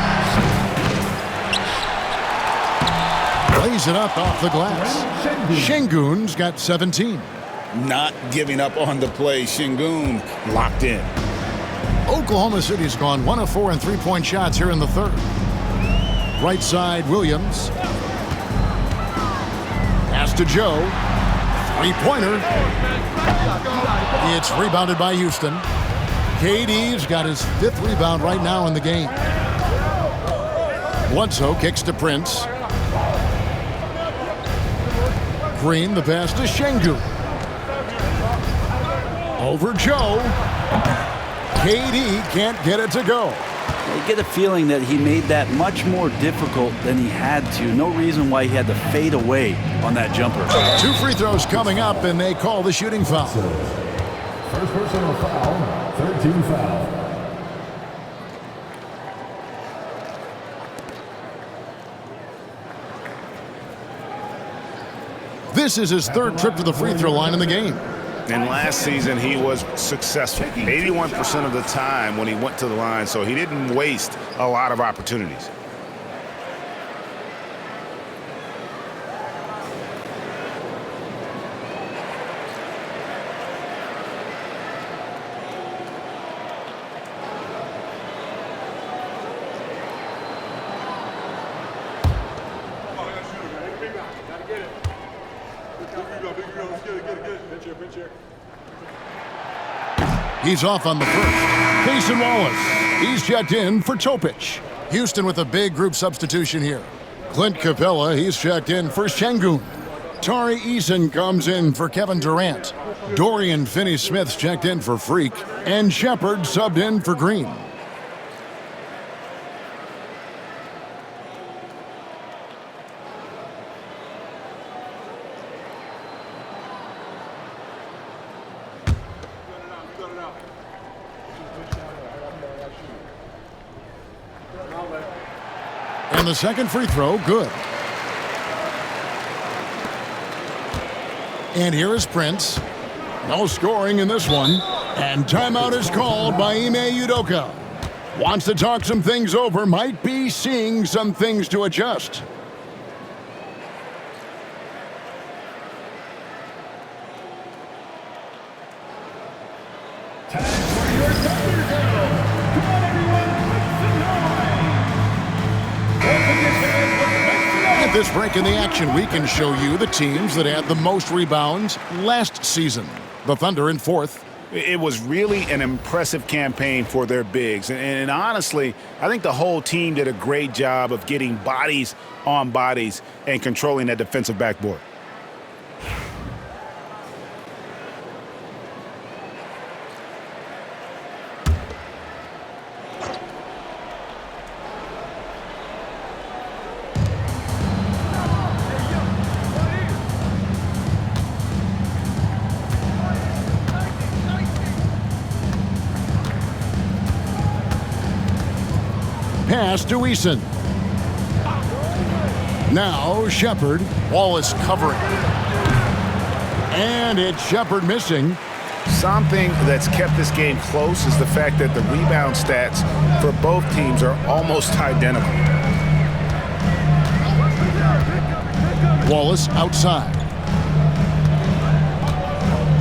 Lays it up off the glass. Şengün's got 17. Not giving up on the play. Şengün locked in. Oklahoma City's gone 1 of 4 in 3-point shots here in the 3rd. Right side, Williams. Pass to Joe. 3-pointer. It's rebounded by Houston. KD's got his 5th rebound right now in the game. Bledsoe kicks to Prince. Green, the pass to Şengün. Over Joe. KD can't get it to go. You get a feeling that he made that much more difficult than he had to. No reason why he had to fade away on that jumper. 2 free throws coming up, and they call the shooting foul. First personal foul, 13 foul. This is his 3rd trip to the free throw line in the game. And last season, he was successful 81% of the time when he went to the line, so he didn't waste a lot of opportunities. He's off on the first. Cason Wallace. He's checked in for Topic. Houston with a big group substitution here. Clint Capella, he's checked in for Şengün. Tari Eason comes in for Kevin Durant. Dorian Finney-Smith's checked in for Freak. And Shepard subbed in for Green. And the second free throw, good. And here is Prince. No scoring in this one. And timeout is called by Ime Udoka. Wants to talk some things over, might be seeing some things to adjust. At this break in the action, we can show you the teams that had the most rebounds last season. The Thunder in 4th. It was really an impressive campaign for their bigs. And honestly, I think the whole team did a great job of getting bodies on bodies and controlling that defensive backboard. Pass to Eason. Now Shepard. Wallace covering. And it's Shepard missing. Something that's kept this game close is the fact that the rebound stats for both teams are almost identical. Wallace outside.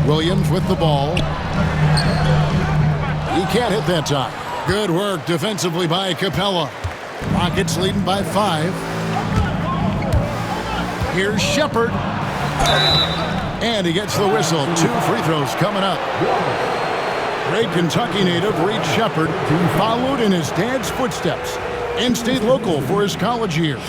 Williams with the ball. He can't hit that time. Good work defensively by Capella. Rockets leading by 5. Here's Shepard. And he gets the whistle. 2 free throws coming up. Great Kentucky native Reed Shepard followed in his dad's footsteps and stayed local for his college years.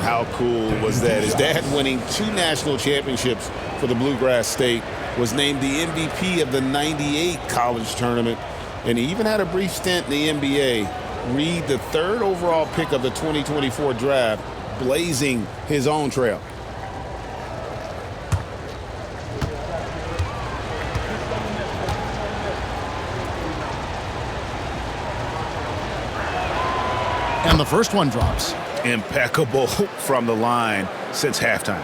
How cool was that? His dad winning 2 national championships for the Bluegrass State, was named the MVP of the '98 college tournament, and he even had a brief stint in the NBA. Reed, the 3rd overall pick of the 2024 draft, blazing his own trail. And the first one drops. Impeccable from the line since halftime.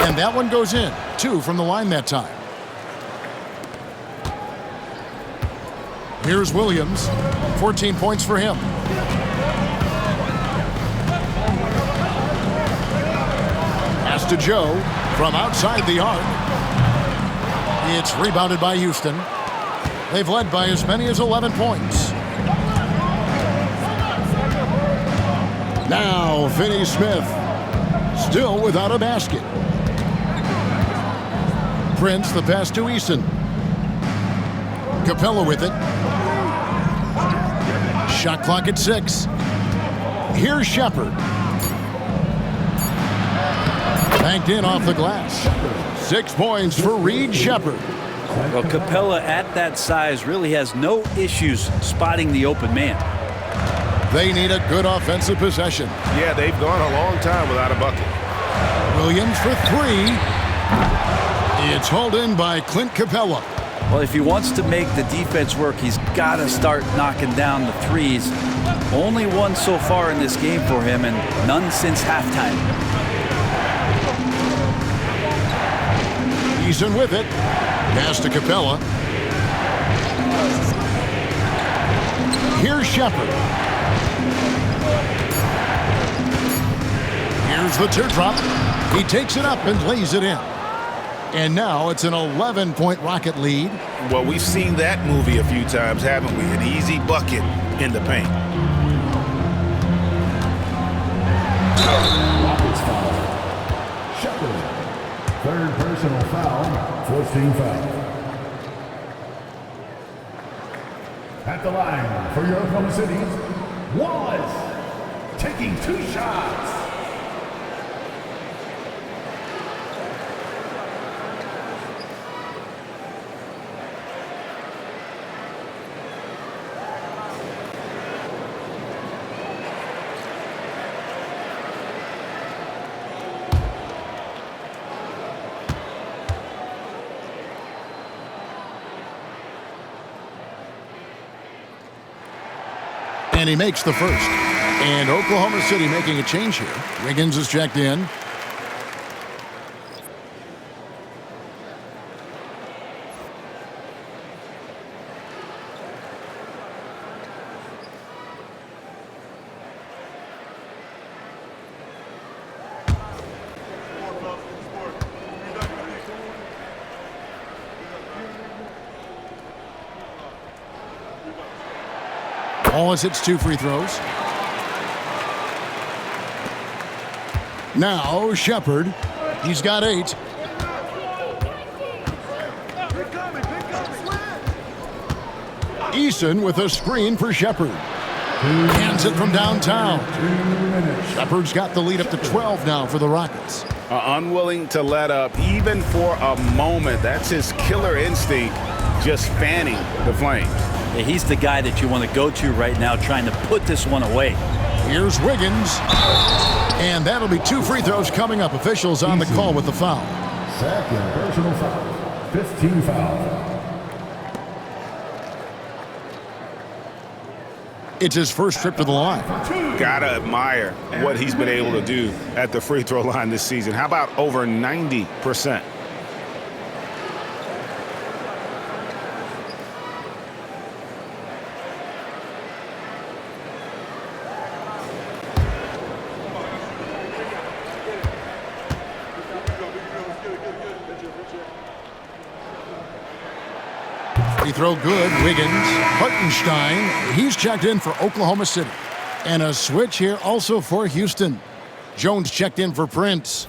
And that one goes in. 2 from the line that time. Here's Williams. 14 points for him. Pass to Joe from outside the arc. It's rebounded by Houston. They've led by as many as 11 points. Now Finney Smith, still without a basket. Prince, the pass to Eason. Capella with it. Shot clock at 6. Here's Shepard. Banked in off the glass. 6 points for Reed Shepard. Well, Capella at that size really has no issues spotting the open man. They need a good offensive possession. Yeah, they've gone a long time without a bucket. Williams for 3. It's hauled in by Clint Capella. Well, if he wants to make the defense work, he's got to start knocking down the threes. Only one so far in this game for him, and none since halftime. Eason with it. Pass to Capella. Here's Shepard. Here's the teardrop. He takes it up and lays it in. And now it's an 11-point Rocket lead. Well, we've seen that movie a few times, haven't we? An easy bucket in the paint. Rockets foul. Shepard. 3rd personal foul. 4th team foul. At the line for your Oklahoma City, Wallace taking 2 shots. And he makes the first. And Oklahoma City making a change here. Wiggins is checked in. Wallace hits 2 free throws. Now Shepard. He's got 8. Eason with a screen for Shepard. Hands it from downtown. Shepard's got the lead up to 12 now for the Rockets. Unwilling to let up even for a moment. That's his killer instinct, just fanning the flames. Yeah, he's the guy that you want to go to right now trying to put this one away. Here's Wiggins. And that'll be 2 free throws coming up. Officials on the call with the foul. Second personal foul. 15 foul. It's his first trip to the line. Gotta admire what he's been able to do at the free throw line this season. How about over 90%? Free throw good. Wiggins. Hartenstein. He's checked in for Oklahoma City. And a switch here also for Houston. Jones checked in for Prince.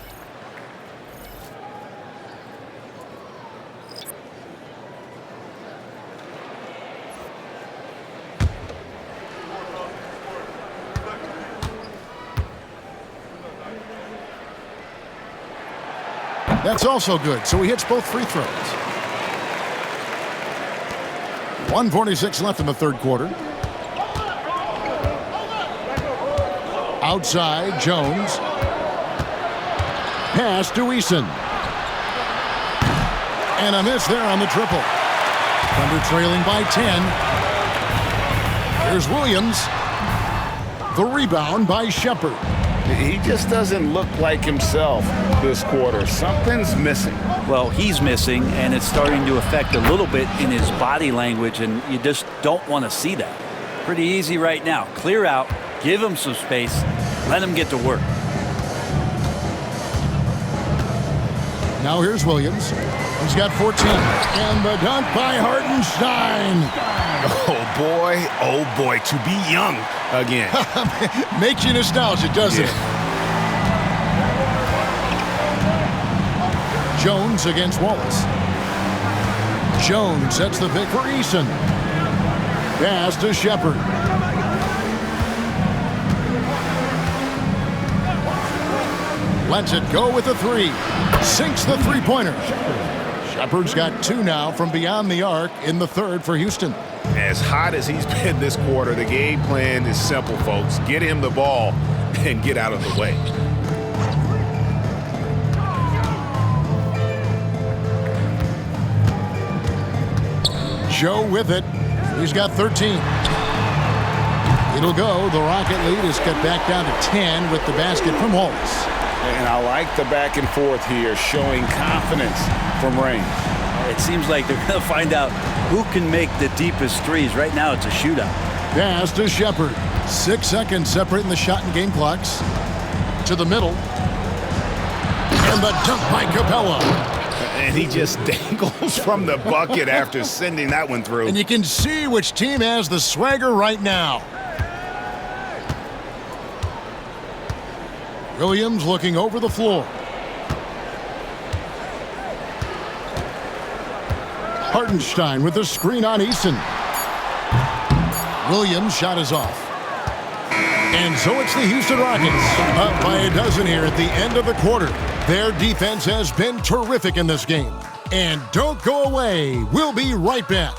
That's also good, so he hits both free throws. 1:46 left in the third quarter. Outside, Jones. Pass to Eason. And a miss there on the triple. Thunder trailing by 10. Here's Williams. The rebound by Shepard. He just doesn't look like himself this quarter. Something's missing. Well, he's missing, and it's starting to affect a little bit in his body language, and you just don't want to see that. Pretty easy right now. Clear out, give him some space, let him get to work. Now here's Williams. He's got 14. And the dunk by Hartenstein. Oh boy, to be young again. Makes you nostalgic, doesn't it? Jones against Wallace. Jones sets the pick for Eason. Pass to Shepard. Lets it go with the 3. Sinks the three-pointer. Shepard's got 2 now from beyond the arc in the third for Houston. As hot as he's been this quarter, the game plan is simple, folks. Get him the ball and get out of the way. Joe with it. He's got 13. It'll go. The Rocket lead is cut back down to 10 with the basket from Wallace. And I like the back and forth here, showing confidence from range. It seems like they're going to find out who can make the deepest threes. Right now, it's a shootout. Pass to Shepard. 6 seconds separating the shot and game clocks. To the middle. And the dunk by Capella. And he just dangles from the bucket after sending that one through. And you can see which team has the swagger right now. Williams looking over the floor. Hartenstein with the screen on Eason. Williams' shot is off. And so it's the Houston Rockets up by a dozen here at the end of the quarter. Their defense has been terrific in this game. And don't go away. We'll be right back.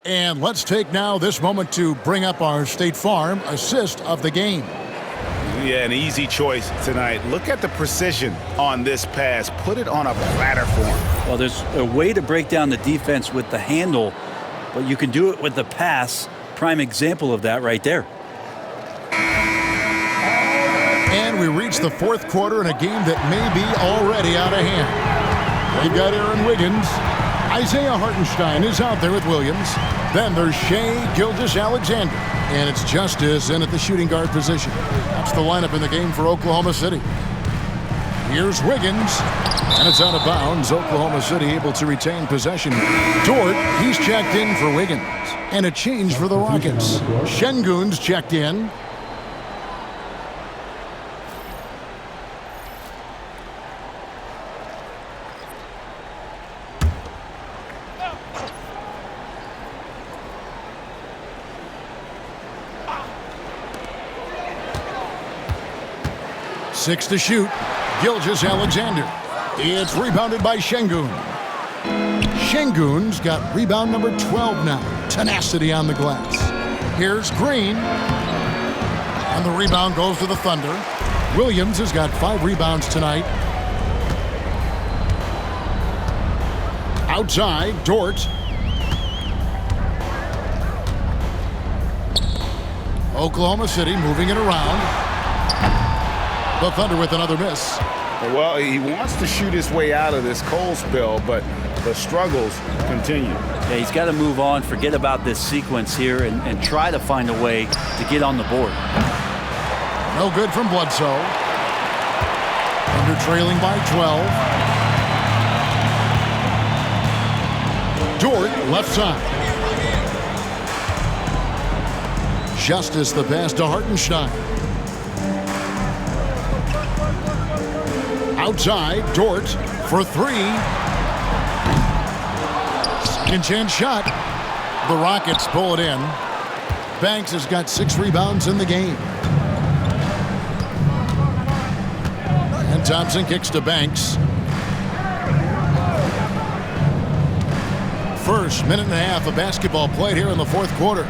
And let's take now this moment to bring up our State Farm assist of the game. Yeah, an easy choice tonight. Look at the precision on this pass. Put it on a platter form. Well, there's a way to break down the defense with the handle, but you can do it with the pass. Prime example of that right there. And we reach the fourth quarter in a game that may be already out of hand. We've got Aaron Wiggins. Isaiah Hartenstein is out there with Williams. Then there's Shai Gilgeous-Alexander. And it's Justice in at the shooting guard position. That's the lineup in the game for Oklahoma City. Here's Wiggins. And it's out of bounds. Oklahoma City able to retain possession. Dort, he's checked in for Wiggins. And a change for the Rockets. Şengün's checked in. 6 to shoot. Gilgeous-Alexander. It's rebounded by Şengün. Şengün's got rebound number 12 now. Tenacity on the glass. Here's Green. And the rebound goes to the Thunder. Williams has got 5 rebounds tonight. Outside, Dort. Oklahoma City moving it around. The Thunder with another miss. Well, he wants to shoot his way out of this cold spell, but the struggles continue. Yeah, he's got to move on, forget about this sequence here, and try to find a way to get on the board. No good from Bledsoe. Thunder trailing by 12. Dort, left side. Justice the pass to Hartenstein. Outside, Dort for 3. Second chance shot. The Rockets pull it in. Banks has got 6 rebounds in the game. And Thompson kicks to Banks. First minute and a half of basketball played here in the fourth quarter.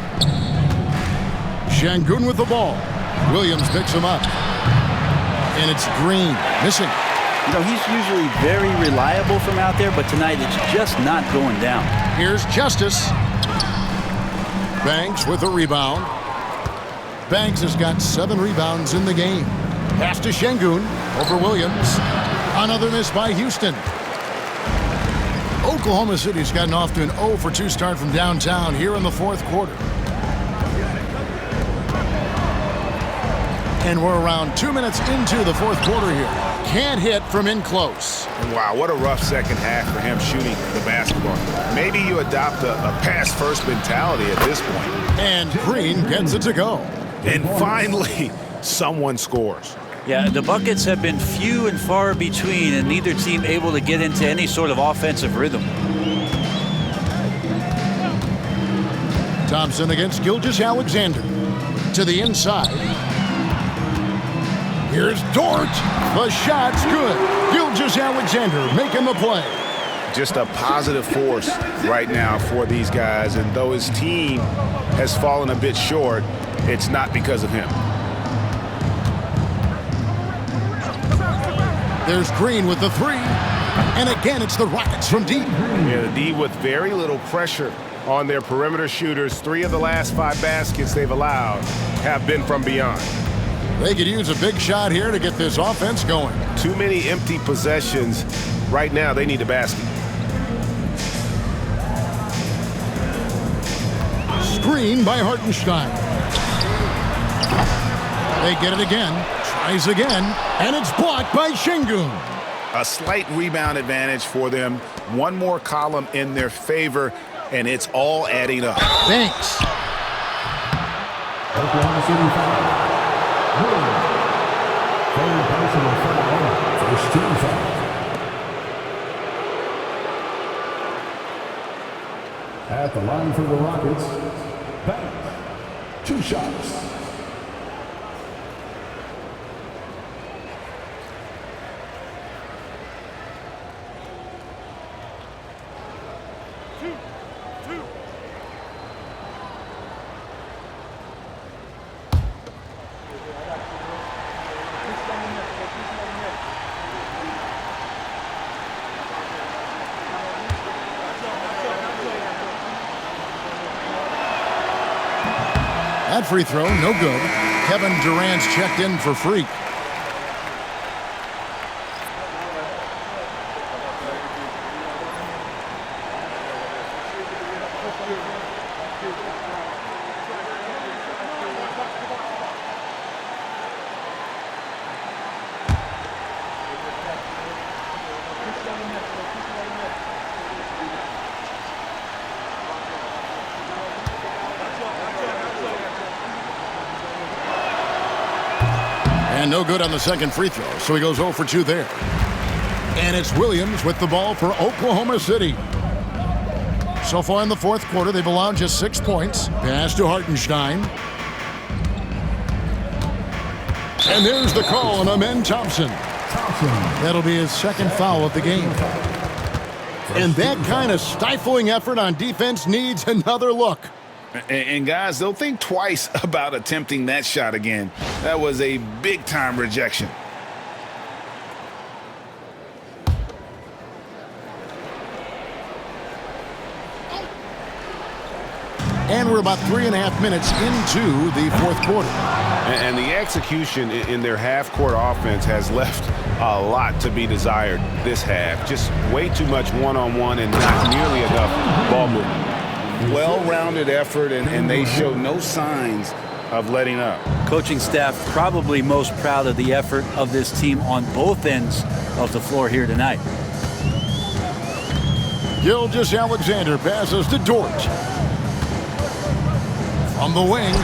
Şengün with the ball. Williams picks him up. And it's Green missing. You know, he's usually very reliable from out there, but tonight it's just not going down. Here's Justice. Banks with a rebound. Banks has got 7 rebounds in the game. Pass to Şengün over Williams. Another miss by Houston. Oklahoma City's gotten off to an 0 for 2 start from downtown here in the fourth quarter. And we're around 2 minutes into the fourth quarter here. Can't hit from in close. Wow, what a rough second half for him shooting the basketball. Maybe you adopt a pass-first mentality at this point. And Green gets it to go. And finally, someone scores. Yeah, the buckets have been few and far between, and neither team able to get into any sort of offensive rhythm. Thompson against Gilgeous-Alexander. To the inside. Here's Dort. The shot's good. Gilgeous-Alexander making the play. Just a positive force right now for these guys. And though his team has fallen a bit short, it's not because of him. There's Green with the 3. And again, it's the Rockets from deep. Yeah, the D with very little pressure on their perimeter shooters. 3 of the last 5 baskets they've allowed have been from beyond. They could use a big shot here to get this offense going. Too many empty possessions. Right now, they need a basket. Screen by Hartenstein. They get it again. Tries again. And it's blocked by Şengün. A slight rebound advantage for them. One more column in their favor, and it's all adding up. Thanks. Oklahoma City foul. Third personal foul. First team foul. At the line for the Rockets, Banks. 2 shots. That free throw, no good. Kevin Durant's checked in for free. And no good on the second free throw, so he goes 0 for 2 there. And it's Williams with the ball for Oklahoma City. So far in the fourth quarter, they've allowed just 6 points. Pass to Hartenstein. And there's the call on Amen Thompson. That'll be his second foul of the game. And that kind of stifling effort on defense needs another look. And guys, they'll think twice about attempting that shot again. That was a big-time rejection. And we're about 3.5 minutes into the fourth quarter. And the execution in their half-court offense has left a lot to be desired this half. Just way too much one-on-one and not nearly enough ball movement. Well-rounded effort, and they show no signs of letting up. Coaching staff probably most proud of the effort of this team on both ends of the floor here tonight. Gilgeous-Alexander passes to Dort. From the wing.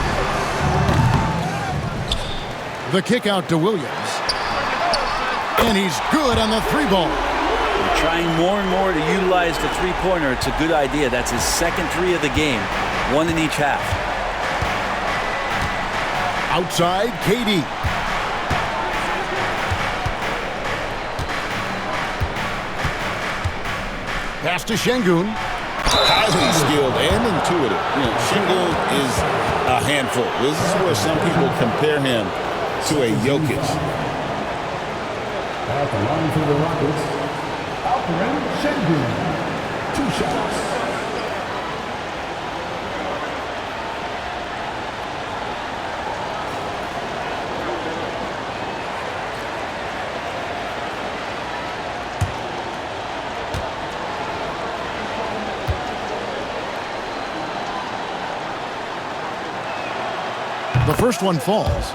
The kick out to Williams. And he's good on the three ball. Trying more and more to utilize the three-pointer. It's a good idea. That's his second three of the game. One in each half. Outside, KD. Pass to Şengün. Highly skilled and intuitive. Şengün is a handful. This is where some people compare him to a Jokic. At the line for the Rockets, Alperen Şengün. 2 shots. The first one falls.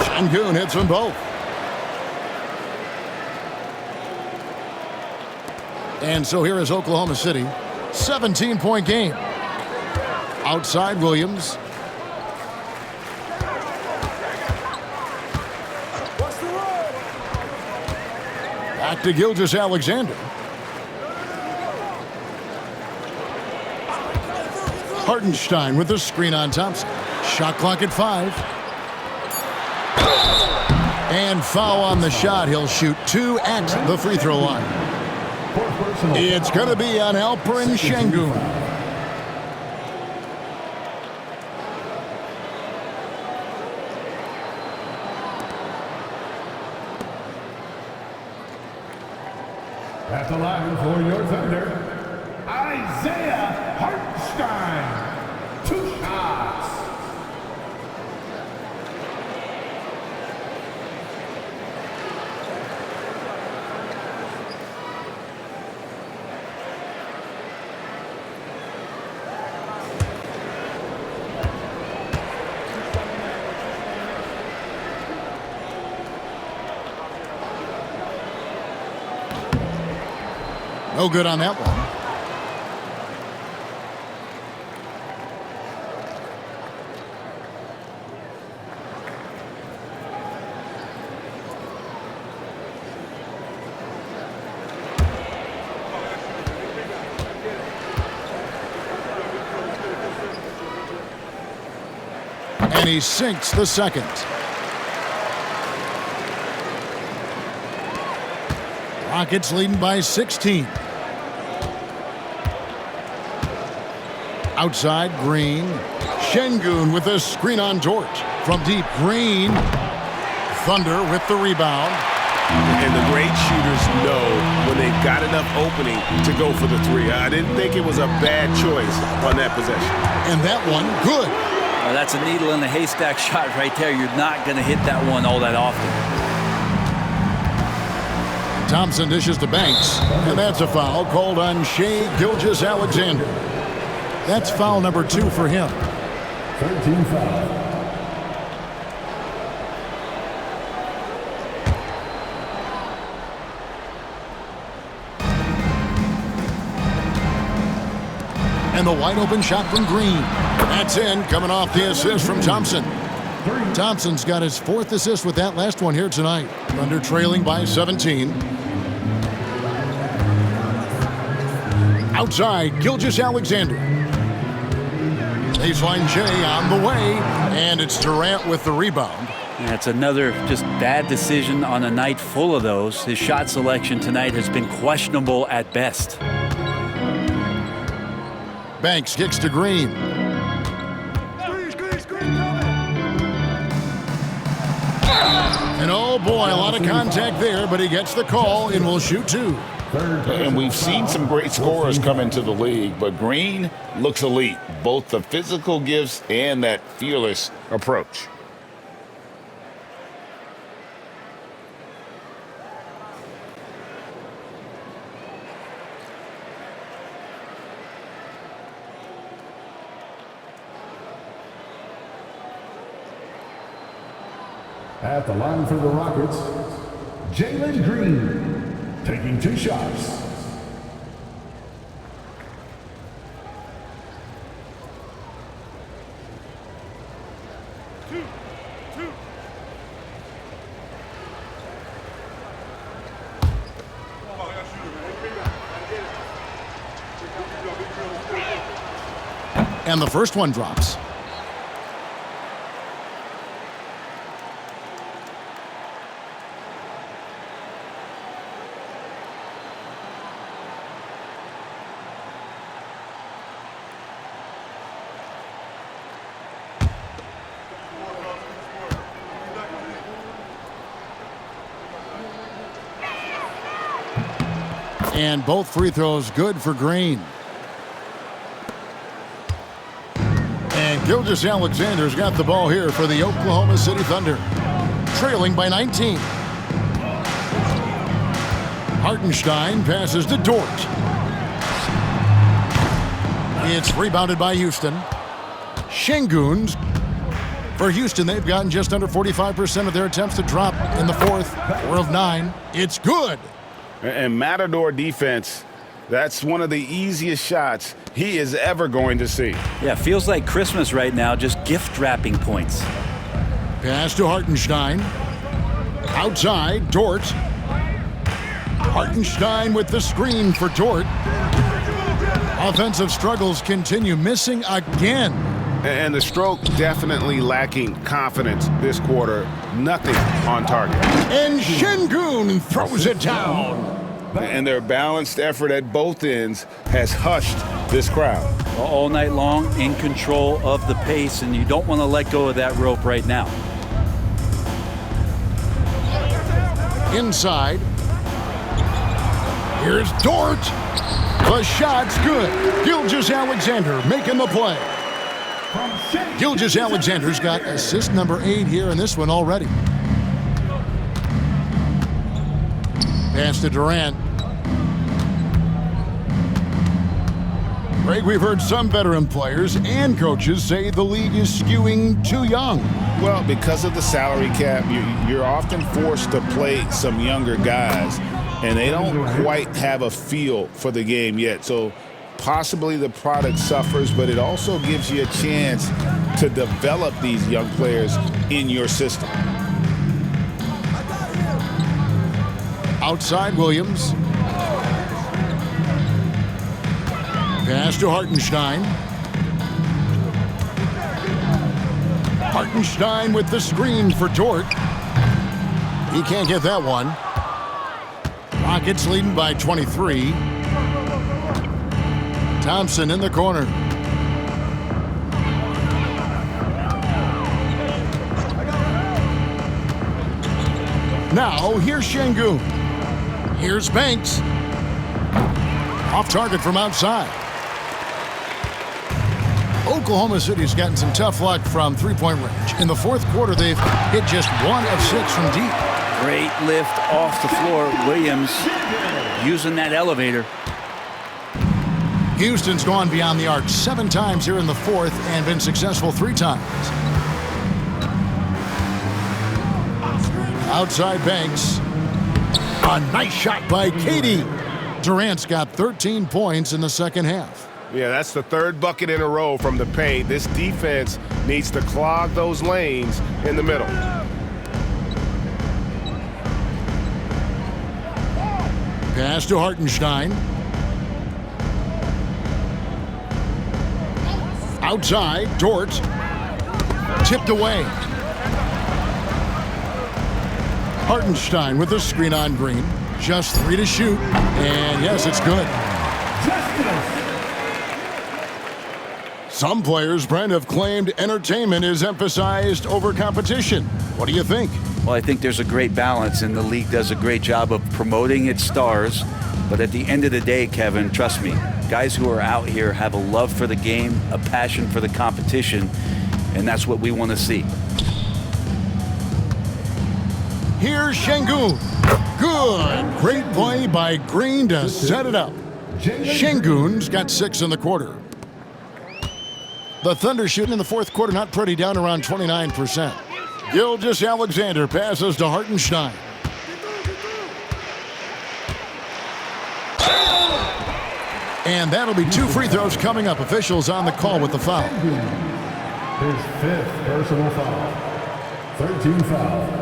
Şengün hits them both. And so here is Oklahoma City. 17-point game. Outside Williams. Back to Gilgeous-Alexander. Hartenstein with the screen on Thompson. Shot clock at 5. And foul on the shot. He'll shoot 2 at the free throw line. It's going to be on Alperen Şengün. At the line for your Thunder, Isaiah Hartenstein. 2 shots. No good on that one. And he sinks the second. Rockets leading by 16. Outside, Green. Şengün with a screen on Dort. From deep, Green. Thunder with the rebound. And the great shooters know when they've got enough opening to go for the three. I didn't think it was a bad choice on that possession. And that one, good. That's a needle in the haystack shot right there. You're not going to hit that one all that often. Thompson dishes to Banks. And that's a foul called on Shai Gilgeous-Alexander. That's foul number 2 for him. 13 foul. And And a wide open shot from Green. That's in, coming off the assist from Thompson. Thompson's got his 4th assist with that last one here tonight. Thunder trailing by 17. Outside, Gilgeous-Alexander. Baseline Jay on the way, and it's Durant with the rebound. That's another just bad decision on a night full of those. His shot selection tonight has been questionable at best. Banks kicks to Green. And oh boy, a lot of contact there, but he gets the call and will shoot 2. And we've seen some great scorers come into the league, but Green looks elite, both the physical gifts and that fearless approach. At the line for the Rockets, Jalen Green, taking 2 shots. And the first one drops. And both free throws good for Green. And Gilgeous-Alexander's got the ball here for the Oklahoma City Thunder. Trailing by 19. Hartenstein passes to Dort. It's rebounded by Houston. Şengün. For Houston, they've gotten just under 45% of their attempts to drop in the 4th. 4 of 9. It's good. And Matador defense, that's one of the easiest shots he is ever going to see. Yeah, feels like Christmas right now, just gift wrapping points. Pass to Hartenstein. Outside, Dort. Hartenstein with the screen for Dort. Offensive struggles continue, missing again. And the stroke definitely lacking confidence this quarter. Nothing on target. And Şengün throws it down. And their balanced effort at both ends has hushed this crowd. All night long, in control of the pace, and you don't want to let go of that rope right now. Inside. Here's Dort. The shot's good. Gilgeous-Alexander making the play. Gilgeous-Alexander's got assist number 8 here in this one already. Pass to Durant. Greg, we've heard some veteran players and coaches say the league is skewing too young. Well, because of the salary cap, you're often forced to play some younger guys, and they don't quite have a feel for the game yet. So possibly the product suffers, but it also gives you a chance to develop these young players in your system. Outside Williams. Pass to Hartenstein. Hartenstein with the screen for Dort. He can't get that one. Rockets leading by 23. Thompson in the corner. Now, here's Şengün. Here's Banks. Off target from outside. Oklahoma City's gotten some tough luck from three-point range. In the 4th quarter, they've hit just 1 of 6 from deep. Great lift off the floor. Williams using that elevator. Houston's gone beyond the arc 7 times here in the 4th and been successful 3 times. Outside Banks. A nice shot by Katie. Durant's got 13 points in the second half. Yeah, that's the third bucket in a row from the paint. This defense needs to clog those lanes in the middle. Pass to Hartenstein. Outside, Dort. Tipped away. Hartenstein with the screen on Green. Just 3 to shoot. And yes, it's good. Some players, Brent, have claimed entertainment is emphasized over competition. What do you think? Well, I think there's a great balance, and the league does a great job of promoting its stars. But at the end of the day, Kevin, trust me, guys who are out here have a love for the game, a passion for the competition, and that's what we want to see. Here's Şengün. Good. Great play by Green to set it up. Şengün's got 6 in the quarter. The Thunder shooting in the fourth quarter, not pretty, down around 29%. Gilgeous-Alexander passes to Hartenstein. And that'll be 2 free throws coming up. Officials on the call with the foul. His 5th personal foul. 13 foul.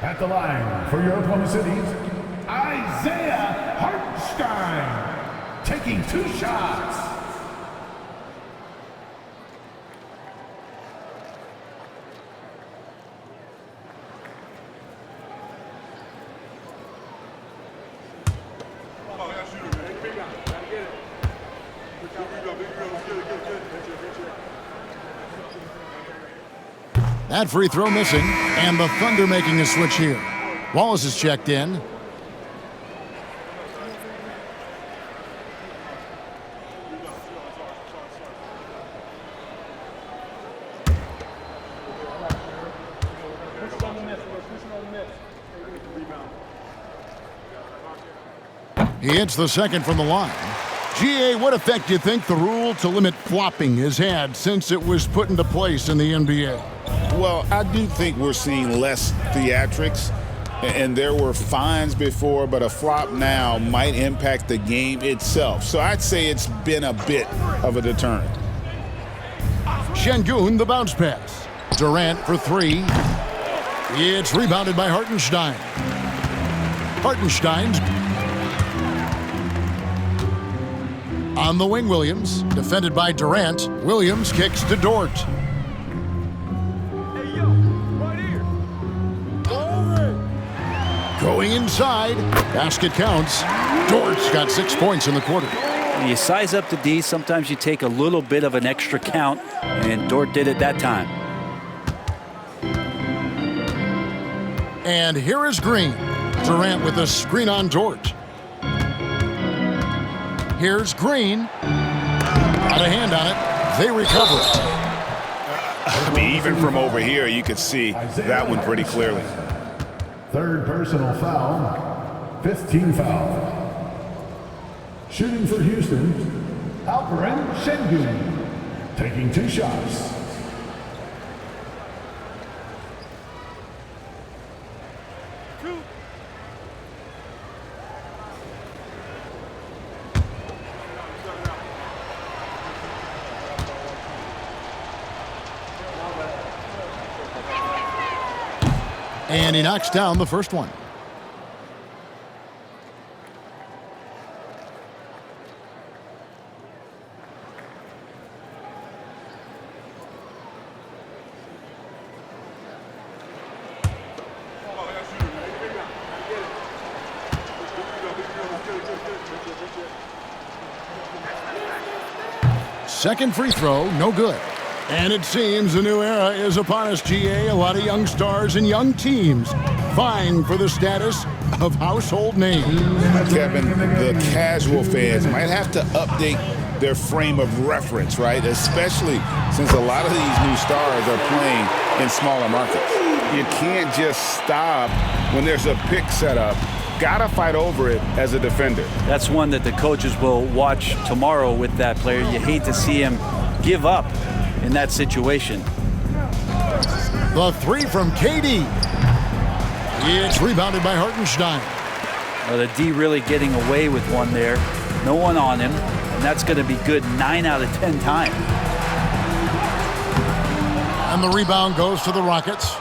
At the line for your Oklahoma City's Isaiah Hartenstein, taking 2 shots. That free throw missing, and the Thunder making a switch here. Wallace is checked in. He hits the second from the line. GA, what effect do you think the rule to limit flopping has had since it was put into place in the NBA? Well, I do think we're seeing less theatrics, and there were fines before, but a flop now might impact the game itself. So I'd say it's been a bit of a deterrent. Şengün, the bounce pass. Durant for 3. It's rebounded by Hartenstein. Hartenstein's on the wing. Williams, defended by Durant. Williams kicks to Dort. Going inside, basket counts. Dort's got 6 points in the quarter. When you size up the D, sometimes you take a little bit of an extra count, and Dort did it that time. And here is Green. Durant with a screen on Dort. Here's Green. Got a hand on it. They recover it. I mean, even from over here, you could see that one pretty clearly. 3rd personal foul. 15 foul. Shooting for Houston, Alperen Şengün, taking 2 shots. And he knocks down the first one. Second free throw, no good. And it seems a new era is upon us, GA. A lot of young stars and young teams vying for the status of household names. Kevin, the casual fans might have to update their frame of reference, right? Especially since a lot of these new stars are playing in smaller markets. You can't just stop when there's a pick set up. Gotta fight over it as a defender. That's one that the coaches will watch tomorrow with that player. You hate to see him give up in that situation. The three from KD. It's rebounded by Hartenstein. Well, the D really getting away with one there. No one on him, and that's going to be good 9 out of 10 times. And the rebound goes to the Rockets.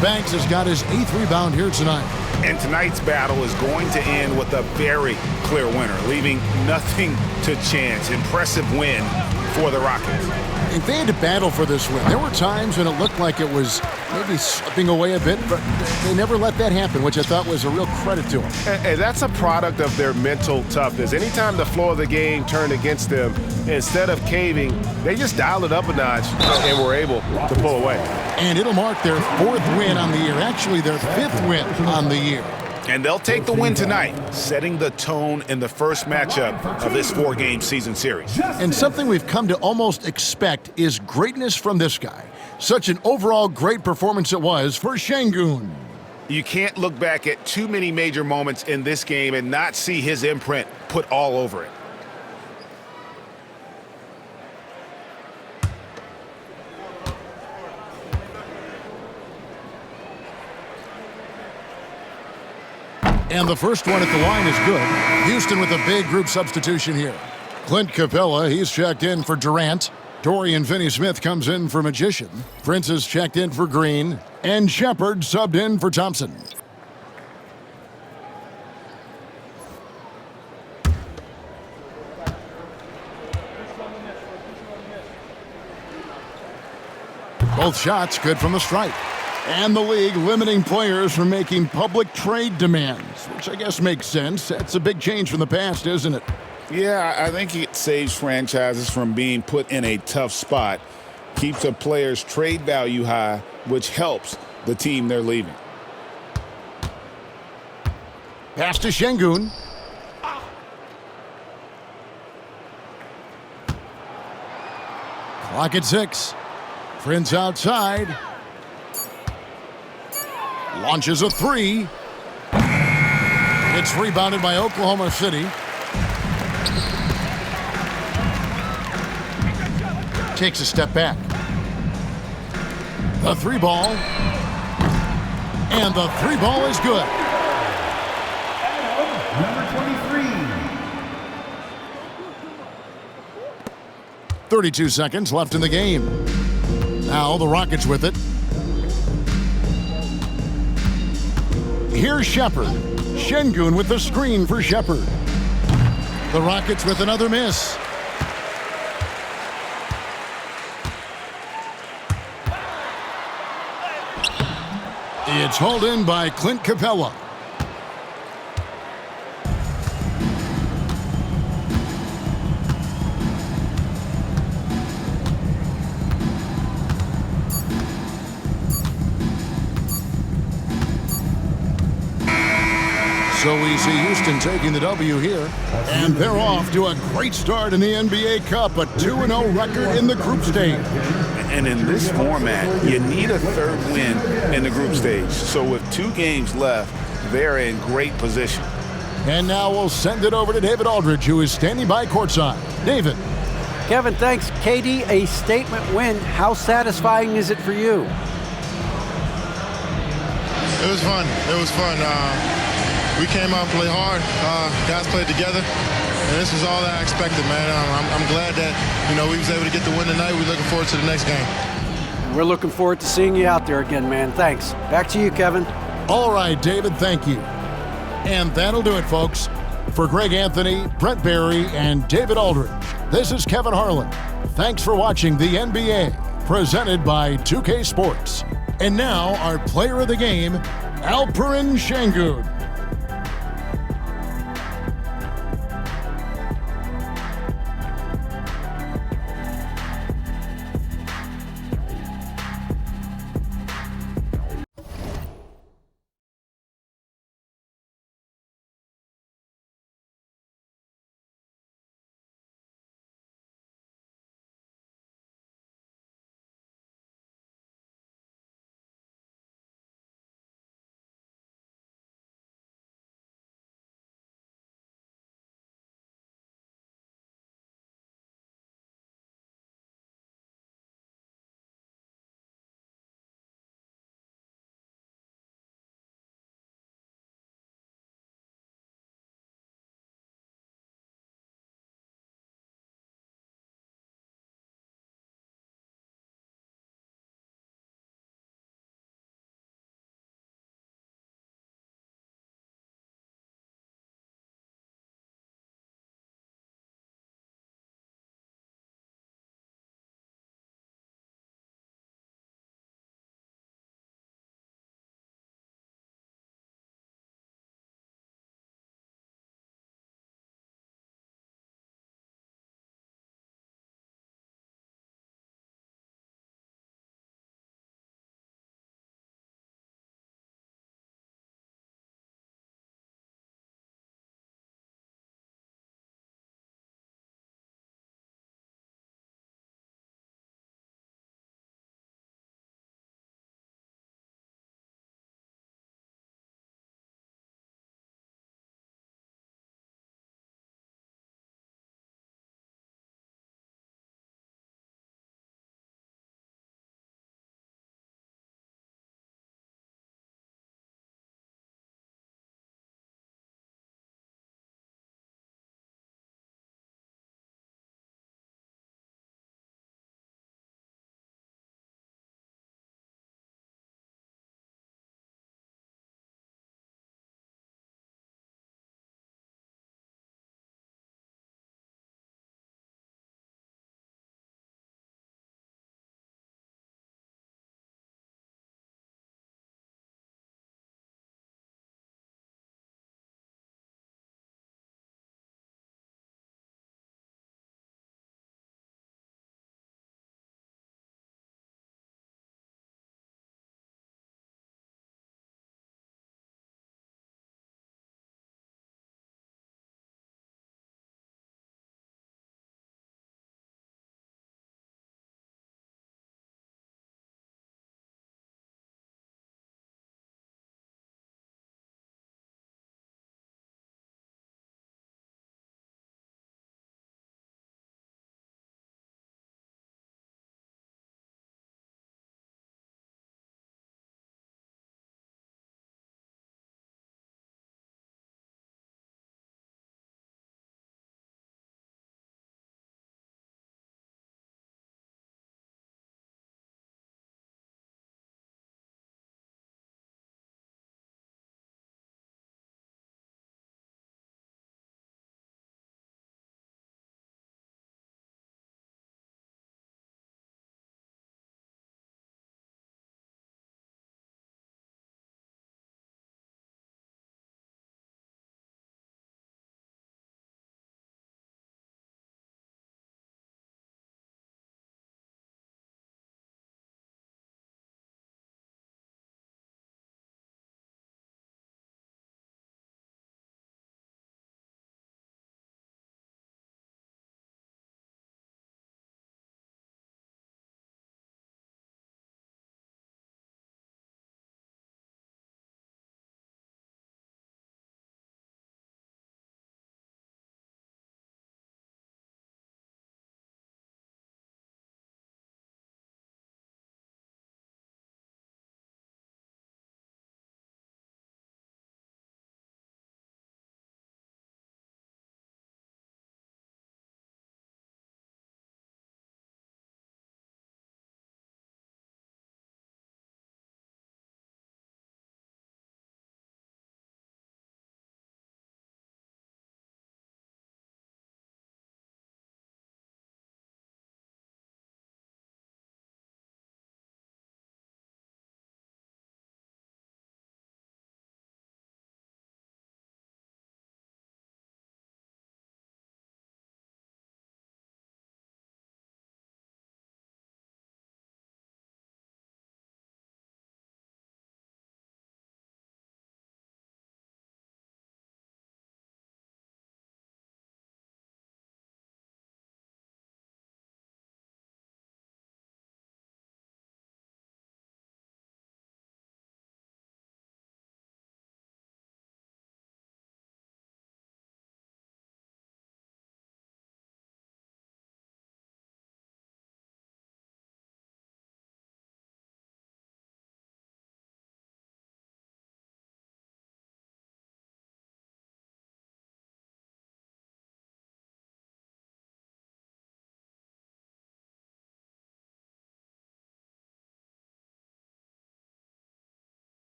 Banks has got his 8th rebound here tonight. And tonight's battle is going to end with a very clear winner, leaving nothing to chance. Impressive win for the Rockets. If they had to battle for this win, there were times when it looked like it was maybe slipping away a bit, but they never let that happen, which I thought was a real credit to them. And that's a product of their mental toughness. Anytime the flow of the game turned against them, instead of caving, they just dialed it up a notch and were able to pull away. And it'll mark their 4th win on the year, actually their 5th win on the year. And they'll take the win tonight, setting the tone in the first matchup of this 4-game season series. And something we've come to almost expect is greatness from this guy. Such an overall great performance it was for Sengun. You can't look back at too many major moments in this game and not see his imprint put all over it. And the first one at the line is good. Houston with a big group substitution here. Clint Capella, he's checked in for Durant. Dorian Finney-Smith comes in for Magician. Prince is checked in for Green. And Shepard subbed in for Thompson. Both shots good from the stripe. And the league limiting players from making public trade demands, which I guess makes sense. That's a big change from the past, isn't it? Yeah, I think it saves franchises from being put in a tough spot, keeps a player's trade value high, which helps the team they're leaving. Pass to Sengun. Clock at 6. Prince outside. Launches a 3. It's rebounded by Oklahoma City. Takes a step back. The 3 ball. And the 3 ball is good. Number 23. 32 seconds left in the game. Now the Rockets with it. Here's Shepard. Sengun with the screen for Shepard. The Rockets with another miss. It's hauled in by Clint Capella. So we see Houston taking the W here. And they're off to a great start in the NBA Cup, a 2-0 record in the group stage. And in this format, you need a 3rd win in the group stage. So with 2 games left, they're in great position. And now we'll send it over to David Aldridge, who is standing by courtside. David. Kevin, thanks. KD, a statement win. How satisfying is it for you? It was fun. It was fun. We came out and played hard. Guys played together. And this was all that I expected, man. I'm glad that, we was able to get the win tonight. We're looking forward to the next game. We're looking forward to seeing you out there again, man. Thanks. Back to you, Kevin. All right, David, thank you. And that'll do it, folks. For Greg Anthony, Brent Barry, and David Aldridge, this is Kevin Harlan. Thanks for watching the NBA, presented by 2K Sports. And now, our player of the game, Alperen Sengun.